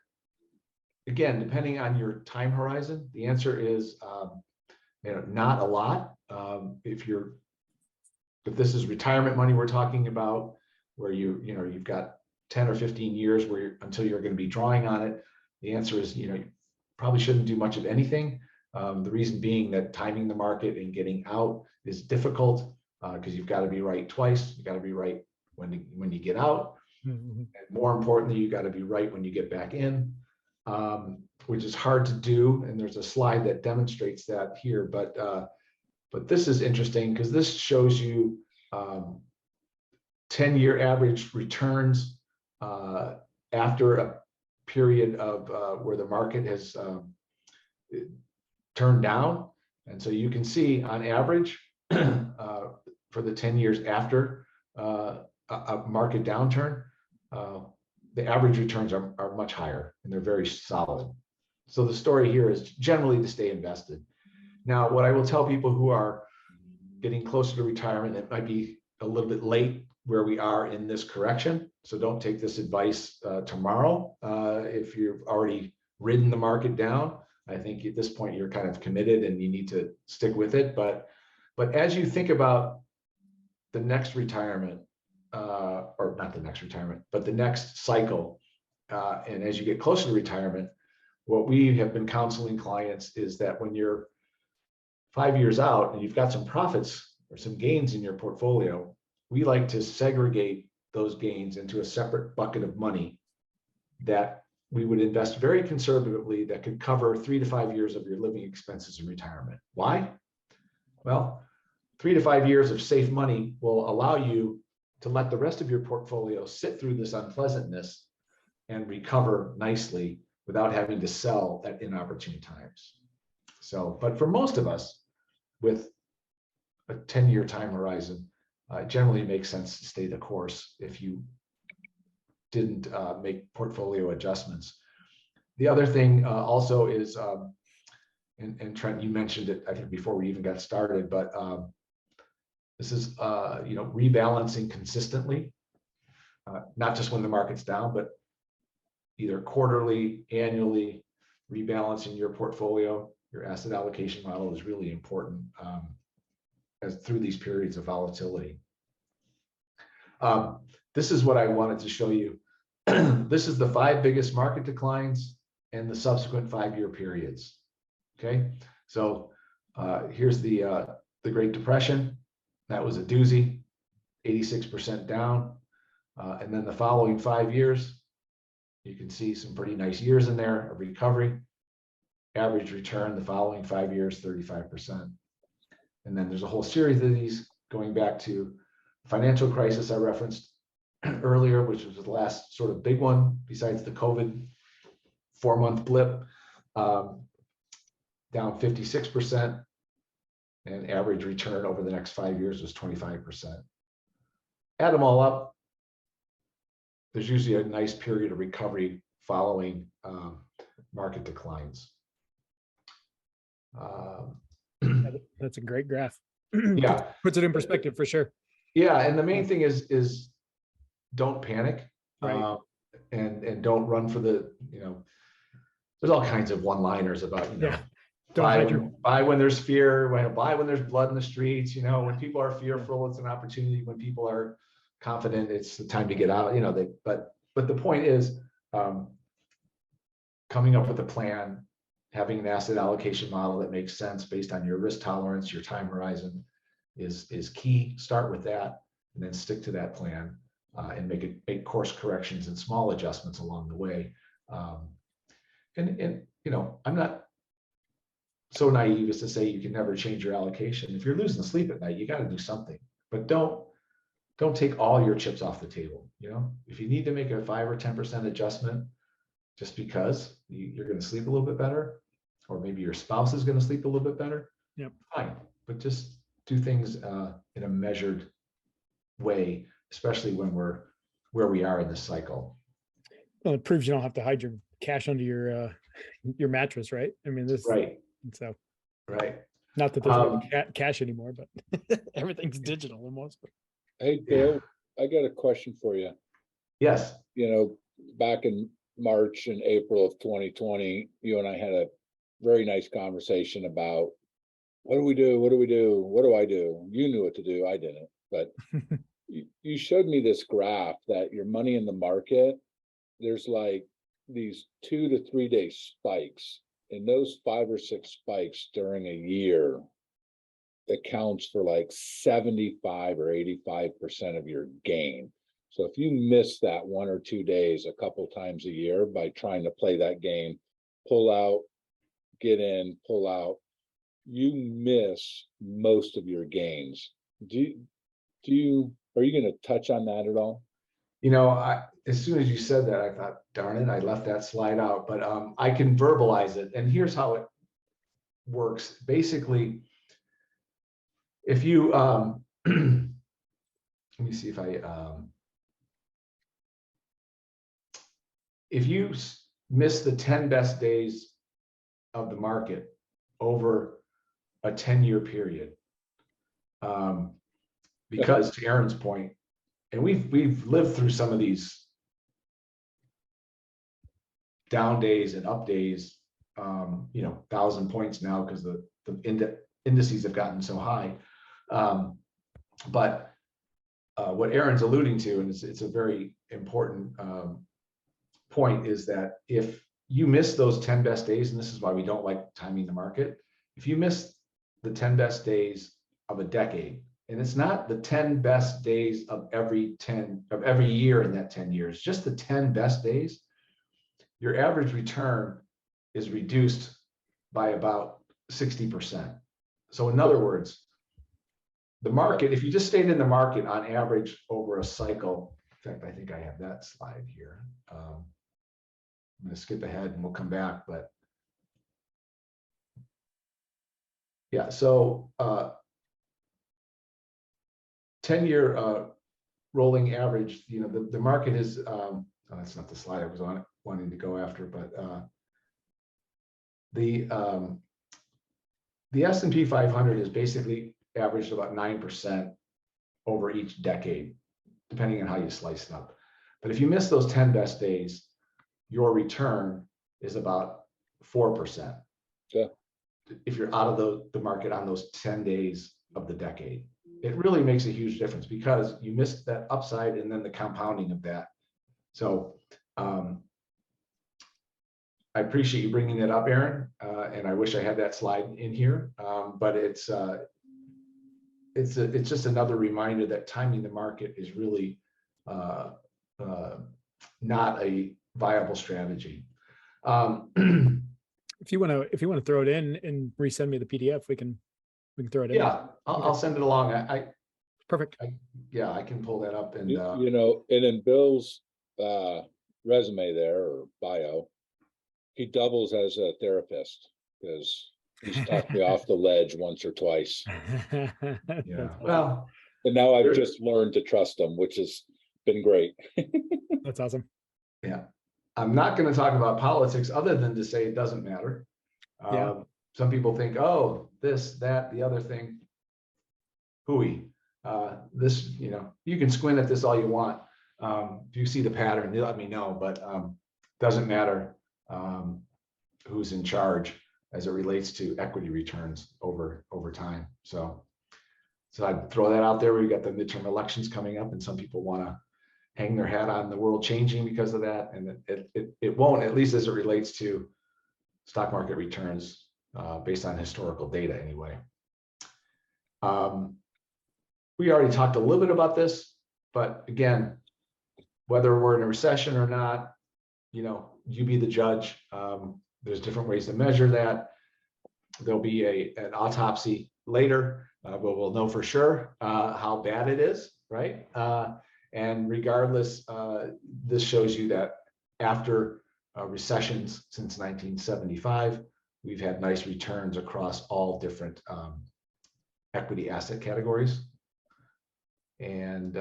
Again, depending on your time horizon, the answer is not a lot. If this is retirement money we're talking about, where you've got 10 or 15 years until you're going to be drawing on it, the answer is you probably shouldn't do much of anything. The reason being that timing the market and getting out is difficult. because you've got to be right twice. You got to be right when you get out. Mhm. And more importantly, you got to be right when you get back in, which is hard to do. And there's a slide that demonstrates that here. But this is interesting because this shows you 10-year average returns after a period of where the market has turned down. And so you can see on average for the 10 years after a market downturn, the average returns are much higher and they're very solid. So the story here is generally to stay invested. Now, what I will tell people who are getting closer to retirement, it might be a little bit late where we are in this correction. So don't take this advice tomorrow. If you've already ridden the market down, I think at this point you're kind of committed and you need to stick with it. But as you think about the next retirement, or not the next retirement, but the next cycle, and as you get closer to retirement, what we have been counseling clients is that when you're 5 years out and you've got some profits or some gains in your portfolio, we like to segregate those gains into a separate bucket of money that we would invest very conservatively that could cover 3 to 5 years of your living expenses in retirement. Why? Well, 3 to 5 years of safe money will allow you to let the rest of your portfolio sit through this unpleasantness and recover nicely without having to sell at inopportune times. So, but for most of us with a 10-year time horizon, it generally makes sense to stay the course if you didn't make portfolio adjustments. The other thing also is, and Trent, you mentioned it, I think before we even got started, but this is, rebalancing consistently, not just when the market's down, but either quarterly, annually, rebalancing your portfolio. Your asset allocation model is really important as through these periods of volatility. This is what I wanted to show you. This is the 5 biggest market declines and the subsequent 5-year periods. Okay, so here's the Great Depression. That was a doozy, 86% down. And then the following 5 years, you can see some pretty nice years in there of recovery. Average return the following 5 years, 35%. And then there's a whole series of these going back to financial crisis I referenced earlier, which was the last sort of big one besides the COVID 4-month blip, down 56%, and average return over the next 5 years was 25%. Add them all up, there's usually a nice period of recovery following market declines. That's a great graph. Yeah, Puts it in perspective for sure. yeah, and the main thing is don't panic, Right. and don't run for the, there's all kinds of one-liners about, Yeah. Don't hide your... buy when there's fear, buy when there's blood in the streets. When people are fearful, it's an opportunity. When people are confident, it's the time to get out. But the point is, coming up with a plan, having an asset allocation model that makes sense based on your risk tolerance, your time horizon, is key. Start with that, and then stick to that plan, and make course corrections and small adjustments along the way. And I'm not so naive as to say you can never change your allocation. If you're losing sleep at night, you got to do something. But don't take all your chips off the table. If you need to make a 5 or 10% adjustment just because you're going to sleep a little bit better, or maybe your spouse is going to sleep a little bit better, yep, fine. But just do things in a measured way, especially when we're where we are in this cycle. Well, it proves you don't have to hide your cash under your mattress, right? I mean, this Right. So Right. not that there's no cash anymore, but everything's digital almost. Hey, Bill, I got a question for you. Yes. Back in March and April of 2020, you and I had a very nice conversation about what do we do? What do we do? What do I do? You knew what to do. I didn't. But you showed me this graph that your money in the market, there's like these 2 to 3 day spikes. And those 5 or 6 spikes during a year accounts for like 75 or 85% of your gain. So if you miss that 1 or 2 days a couple times a year by trying to play that game, pull out, get in, pull out, you miss most of your gains. Are you going to touch on that at all? You know, as soon as you said that, I thought, darn it, I left that slide out, but I can verbalize it. And here's how it works. Basically, if you, let me see if you miss the 10 best days of the market over a 10-year period, because to Aaron's point, and we've lived through some of these down days and up days, 1,000 points now because the indices have gotten so high. But what Aaron's alluding to, and it's a very important point, is that if you miss those 10 best days, and this is why we don't like timing the market, if you miss the 10 best days of a decade, and it's not the 10 best days of every year in that 10 years, just the 10 best days, your average return is reduced by about 60%. So in other words, the market, if you just stayed in the market on average over a cycle, in fact, I think I have that slide here. I'm going to skip ahead and we'll come back, but yeah, so 10-year rolling average, the market is, oh, that's not the slide I was wanting to go after, but the S&P 500 is basically averaged about 9% over each decade, depending on how you slice it up. But if you miss those 10 best days, your return is about 4%. Yeah. If you're out of the market on those 10 days of the decade. It really makes a huge difference because you missed that upside and then the compounding of that. So I appreciate you bringing that up, Aaron, and I wish I had that slide in here, but it's just another reminder that timing the market is really not a viable strategy. If you want to throw it in and resend me the PDF, we can throw it in. Yeah, I'll send it along. Perfect. Yeah, I can pull that up and and in Bill's resume there, or bio, he doubles as a therapist because he's talked me off the ledge once or twice. yeah. Well, and now I've just learned to trust him, which has been great. That's awesome. Yeah. I'm not going to talk about politics other than to say it doesn't matter. Yeah. Some people think, oh, this, that, the other thing. Hooey. This, you can squint at this all you want. If you see the pattern, you let me know, but doesn't matter who's in charge as it relates to equity returns over time. So I'd throw that out there. We've got the midterm elections coming up and some people want to hang their hat on the world changing because of that. And it won't, at least as it relates to stock market returns based on historical data anyway. We already talked a little bit about this, but again, whether we're in a recession or not, you be the judge. There's different ways to measure that. There'll be an autopsy later, but we'll know for sure how bad it is, right? And regardless, this shows you that after recessions since 1975, we've had nice returns across all different equity asset categories. And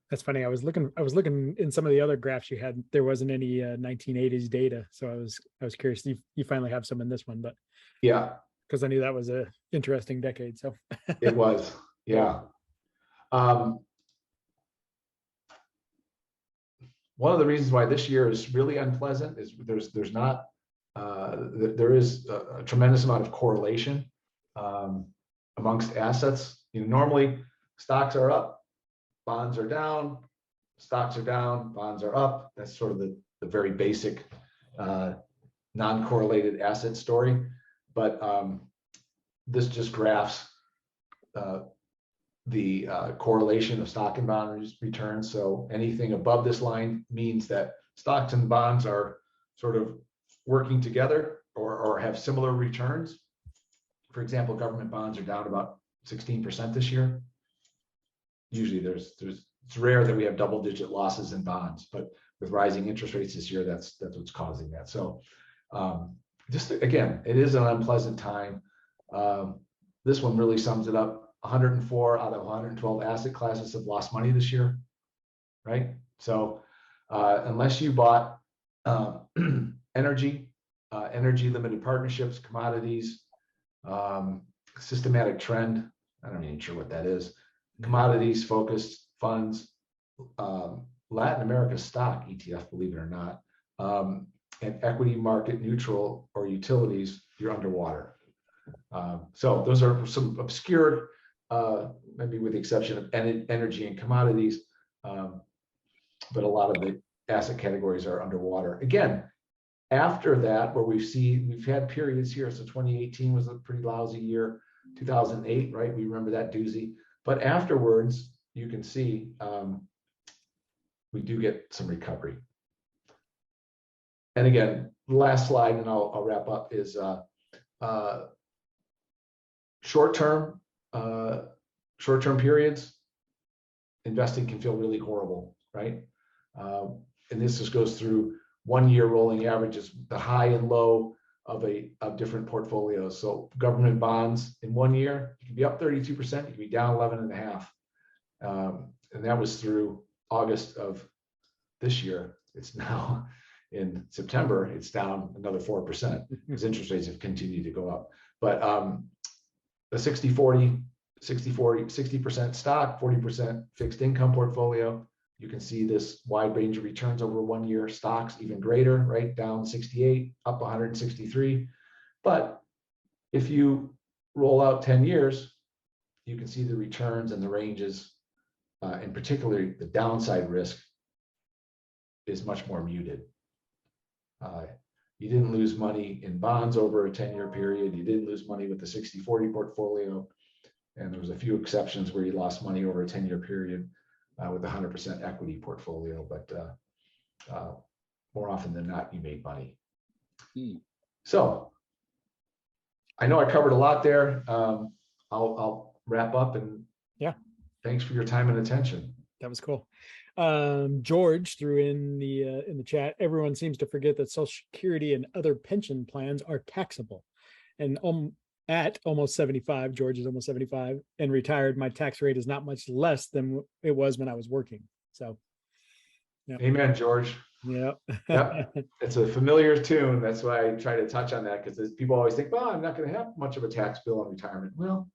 that's funny. I was looking in some of the other graphs you had. There wasn't any 1980s data, so I was curious. You finally have some in this one, but yeah, because I knew that was a interesting decade. So it was, yeah. One of the reasons why this year is really unpleasant is there is a tremendous amount of correlation amongst assets. Normally stocks are up, bonds are down, stocks are down, bonds are up. That's sort of the very basic non-correlated asset story. But this just graphs the correlation of stock and bond returns. So anything above this line means that stocks and bonds are sort of working together or have similar returns. For example, government bonds are down about 16% this year. Usually it's rare that we have double-digit losses in bonds, but with rising interest rates this year, that's what's causing that. So just again, it is an unpleasant time. This one really sums it up. 104 out of 112 asset classes have lost money this year, right? So unless you bought energy limited partnerships, commodities, systematic trend, I'm not even sure what that is, commodities focused funds, Latin America stock ETF, believe it or not, and equity market neutral or utilities, you're underwater. So those are some obscure, maybe with the exception of energy and commodities, but a lot of the asset categories are underwater. Again, after that, where we've had periods here, so 2018 was a pretty lousy year, 2008, right? We remember that doozy. But afterwards, you can see we do get some recovery. And again, the last slide, and I'll wrap up, is short-term periods, investing can feel really horrible, right? And this just goes through 1 year rolling averages, the high and low of different portfolios. So government bonds in 1 year, you can be up 32%, you can be down 11.5%. And that was through August of this year. It's now in September, it's down another 4% because interest rates have continued to go up. But the 60% stock, 40% fixed income portfolio, you can see this wide range of returns over 1 year. Stocks even greater, right? Down 68, up 163. But if you roll out 10 years, you can see the returns and the ranges, and particularly the downside risk is much more muted. You didn't lose money in bonds over a 10-year period. You didn't lose money with the 60-40 portfolio. And there was a few exceptions where you lost money over a 10-year period with a 100% equity portfolio. But more often than not, you made money. So I know I covered a lot there. I'll wrap up, and yeah, thanks for your time and attention. That was cool. George threw in the chat, everyone seems to forget that Social Security and other pension plans are taxable. And at almost 75, George is almost 75 and retired, my tax rate is not much less than it was when I was working. So yeah. Amen, George. Yeah. Yep. It's a familiar tune. That's why I try to touch on that, because people always think, well, I'm not going to have much of a tax bill in retirement. Well,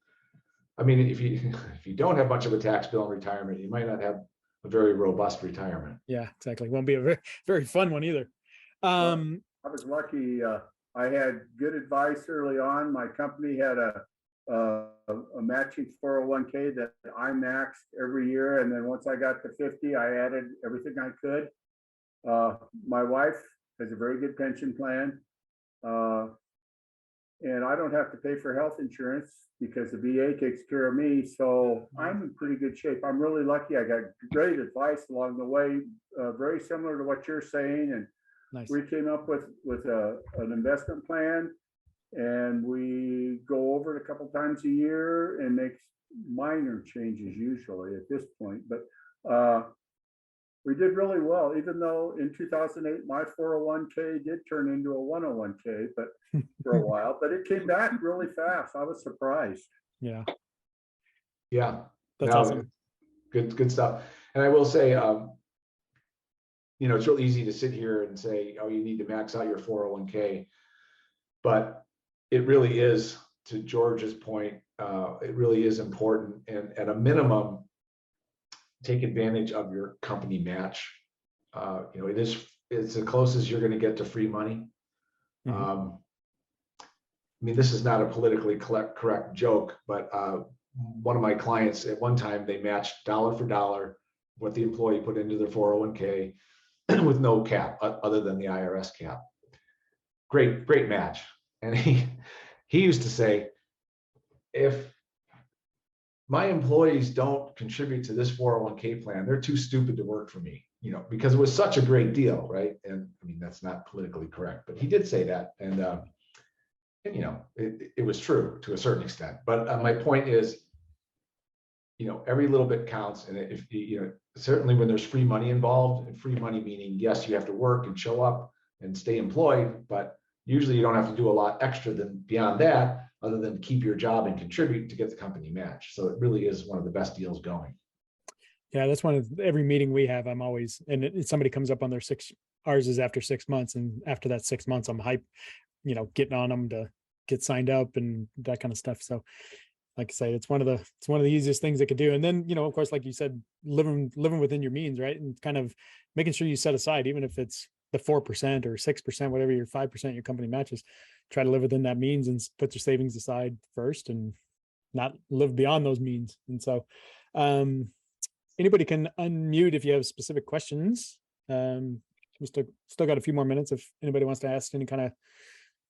I mean, if you don't have much of a tax bill in retirement, you might not have a very robust retirement. Yeah, exactly. Won't be a very, very fun one either. I was lucky. I had good advice early on. My company had a matching 401k that I maxed every year. And then once I got to 50, I added everything I could. My wife has a very good pension plan. And I don't have to pay for health insurance because the VA takes care of me. So I'm in pretty good shape. I'm really lucky. I got great advice along the way, very similar to what you're saying. And nice. We came up with an investment plan, and we go over it a couple times a year and make minor changes usually at this point. But we did really well, even though in 2008, my 401k did turn into a 101k, but for a while, but it came back really fast. I was surprised. Yeah. Yeah. That's awesome. Good stuff. And I will say, it's real easy to sit here and say, oh, you need to max out your 401k. But it really is, to George's point, it really is important. And at a minimum, take advantage of your company match. It's the closest you're going to get to free money. Mm-hmm. I mean, this is not a politically correct joke, but one of my clients at one time, they matched dollar for dollar what the employee put into their 401k with no cap other than the IRS cap. Great match. And he used to say, if my employees don't contribute to this 401k plan. They're too stupid to work for me, because it was such a great deal, right? And I mean, that's not politically correct, but he did say that. And it was true to a certain extent. But my point is, every little bit counts. And if certainly when there's free money involved, and free money meaning, yes, you have to work and show up and stay employed, but usually you don't have to do a lot extra than beyond that, other than keep your job and contribute to get the company match. So it really is one of the best deals going. Yeah, that's one of every meeting we have. I'm always, and somebody comes up on their ours is after 6 months. And after that 6 months, I'm hype, getting on them to get signed up and that kind of stuff. So like I say, it's one of the easiest things they could do. And then, of course, like you said, living within your means, right? And kind of making sure you set aside, even if it's the 4% or 6%, whatever your 5% your company matches, try to live within that means and put your savings aside first and not live beyond those means. And so anybody can unmute if you have specific questions. We still got a few more minutes if anybody wants to ask any kind of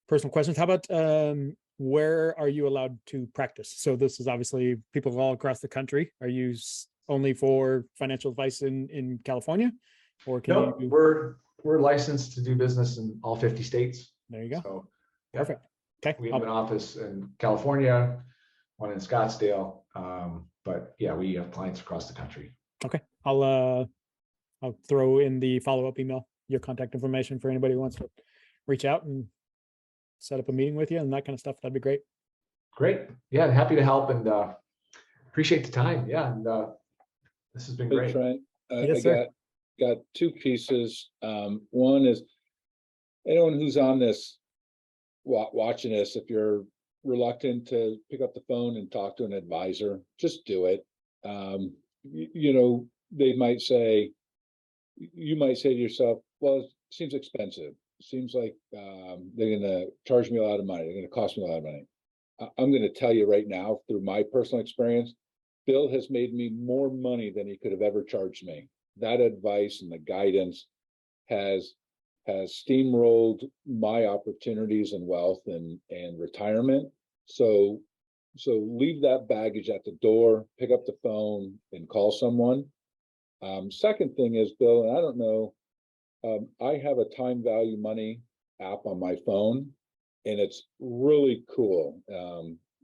personal questions. How about where are you allowed to practice? So this is obviously people all across the country. Are you only for financial advice in California, or can No, you? We're licensed to do business in all 50 states. There you go. So Perfect. Okay. we have an office in California, one in Scottsdale. But yeah, we have clients across the country. Okay. I'll throw in the follow-up email, your contact information for anybody who wants to reach out and set up a meeting with you and that kind of stuff. That'd be great. Great. Yeah, happy to help, and appreciate the time. Yeah. And this has been Hey, great. Trent, Yes, I sir. got two pieces. One is anyone who's on this, watching this, if you're reluctant to pick up the phone and talk to an advisor, just do it. They might say, you might say to yourself, well, it seems expensive. It seems like they're going to charge me a lot of money. They're going to cost me a lot of money. I'm going to tell you right now, through my personal experience, Bill has made me more money than he could have ever charged me. That advice and the guidance has steamrolled my opportunities in wealth and retirement. So leave that baggage at the door, pick up the phone and call someone. Second thing is, Bill, and I don't know, I have a time value money app on my phone, and it's really cool.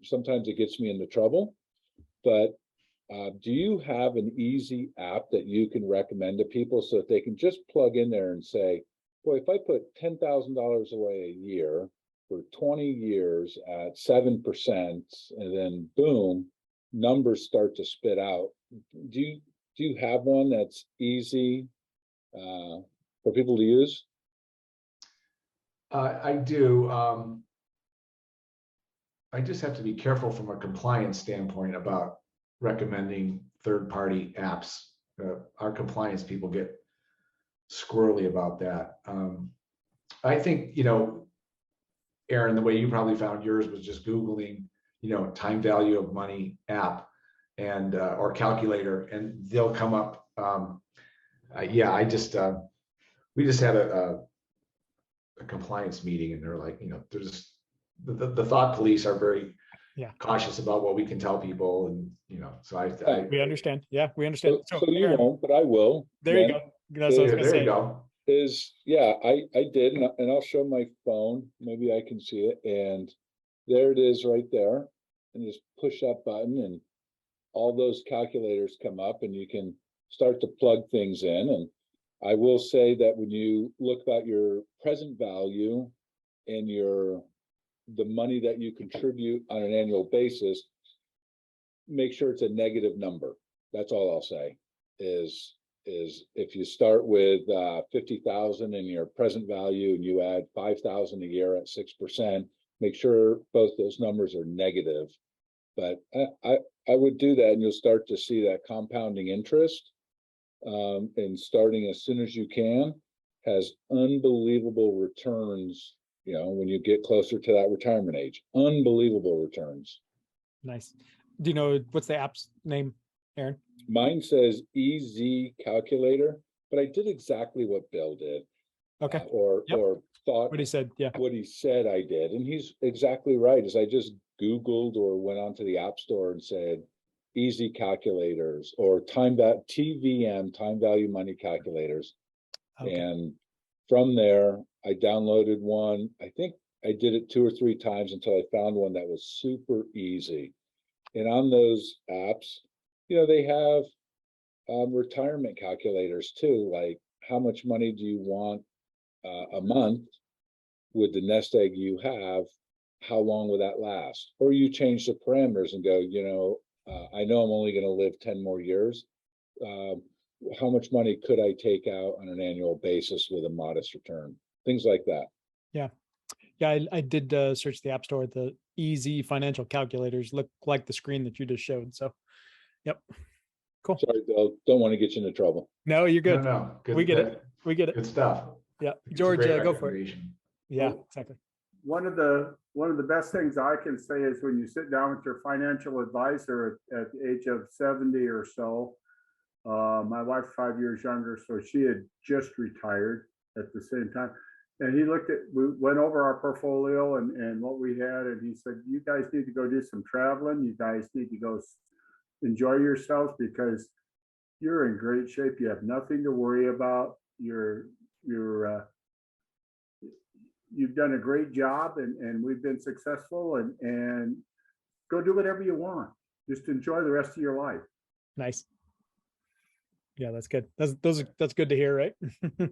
Sometimes it gets me into trouble, but do you have an easy app that you can recommend to people so that they can just plug in there and say, boy, if I put $10,000 away a year for 20 years at 7%, and then boom, numbers start to spit out. Do you have one that's easy for people to use? I do. I just have to be careful from a compliance standpoint about recommending third-party apps. Our compliance people get squirrely about that. I think, Aaron, the way you probably found yours was just Googling, time value of money app and or calculator, and they'll come up. We just had a compliance meeting, and they're like, there's the thought police are very cautious about what we can tell people, and so we understand. Yeah, we understand. So you won't, but I will. There you go. That's what I was gonna there say. you go. I did, and I'll show my phone. Maybe I can see it, and there it is right there. And just push that button, and all those calculators come up, and you can start to plug things in. And I will say that when you look at your present value and the money that you contribute on an annual basis, make sure it's a negative number. That's all I'll say is if you start with 50,000 in your present value and you add 5,000 a year at 6%, make sure both those numbers are negative. But I would do that, and you'll start to see that compounding interest, and starting as soon as you can, has unbelievable returns. When you get closer to that retirement age, unbelievable returns. Nice. Do you know what's the app's name, Aaron? Mine says EZ Calculator, but I did exactly what Bill did. Okay. Or thought What he said. Yeah. what he said I did. And he's exactly right. As I just Googled or went onto the App Store and said, easy calculators or TVM, time value money calculators. Okay. And from there, I downloaded one. I think I did it 2 or 3 times until I found one that was super easy. And on those apps, they have retirement calculators too, like how much money do you want a month with the nest egg you have? How long will that last? Or you change the parameters and go, I know I'm only going to live 10 more years. How much money could I take out on an annual basis with a modest return? Things like that. Yeah, I did search the App Store. The easy financial calculators look like the screen that you just showed. So, yep, cool. Sorry, Bill, don't want to get you into trouble. No, you're good. No. Good, We get good, it. We get it. Good stuff. Yeah, It's a George, great go for it. recommendation. Yeah, Well, exactly. One of the best things I can say is when you sit down with your financial advisor at the age of 70 or so. My wife's 5 years younger, so she had just retired at the same time. And we went over our portfolio and what we had, and he said, you guys need to go do some traveling. You guys need to go enjoy yourselves because you're in great shape. You have nothing to worry about. You've done a great job and we've been successful and go do whatever you want. Just enjoy the rest of your life. Nice. Yeah, that's good. That's good to hear, right?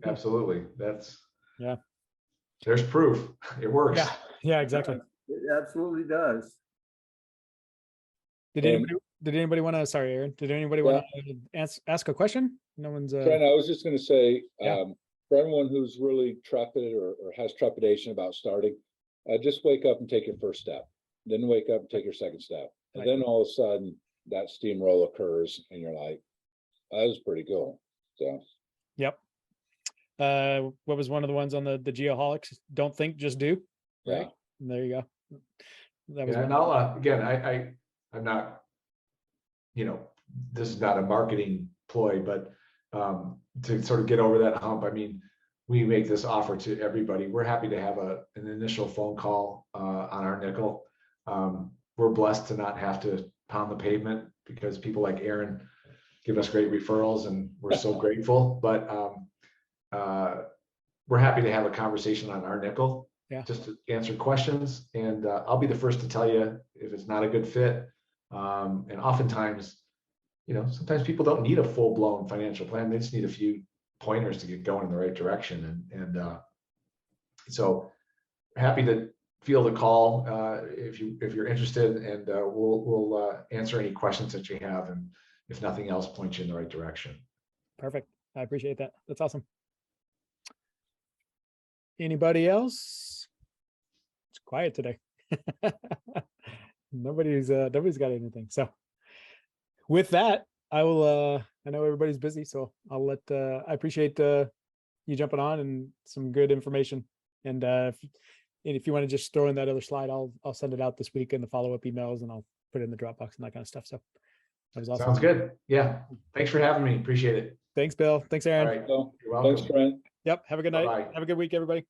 Absolutely. Yeah. There's proof. It works. Yeah, exactly. It absolutely does. Did anybody want to, sorry, Aaron, did anybody want to ask a question? No one's Trent, I was just going to say, Yeah. for anyone who's really trepidate or has trepidation about starting, just wake up and take your first step. Then wake up and take your second step. And then all of a sudden that steamroll occurs and you're like, that was pretty cool. So, Yep. What was one of the ones on the Geoholics? Don't think, just do. Right. yeah. And there you go. That was And I'll again, I'm not, this is not a marketing ploy, but to sort of get over that hump, I mean, we make this offer to everybody. We're happy to have an initial phone call on our nickel. We're blessed to not have to pound the pavement because people like Aaron give us great referrals and we're so grateful. But we're happy to have a conversation on our nickel, just to answer questions. And I'll be the first to tell you if it's not a good fit. And oftentimes, sometimes people don't need a full-blown financial plan. They just need a few pointers to get going in the right direction. And so happy to field a call if you're interested, and we'll answer any questions that you have. And if nothing else, point you in the right direction. perfect. I appreciate that. That's awesome. Anybody else? It's quiet today. Nobody's got anything. So with that, I will, I know everybody's busy, so I'll let, I appreciate you jumping on and some good information. And if you want to just throw in that other slide, I'll send it out this week in the follow-up emails, and I'll put it in the Dropbox and that kind of stuff. So that was awesome. Sounds good. Yeah. Thanks for having me. Appreciate it. Thanks, Bill. Thanks, Aaron. All right. So, You're welcome. thanks, Trent. Yep. Have a good night. Bye-bye. Have a good week, everybody.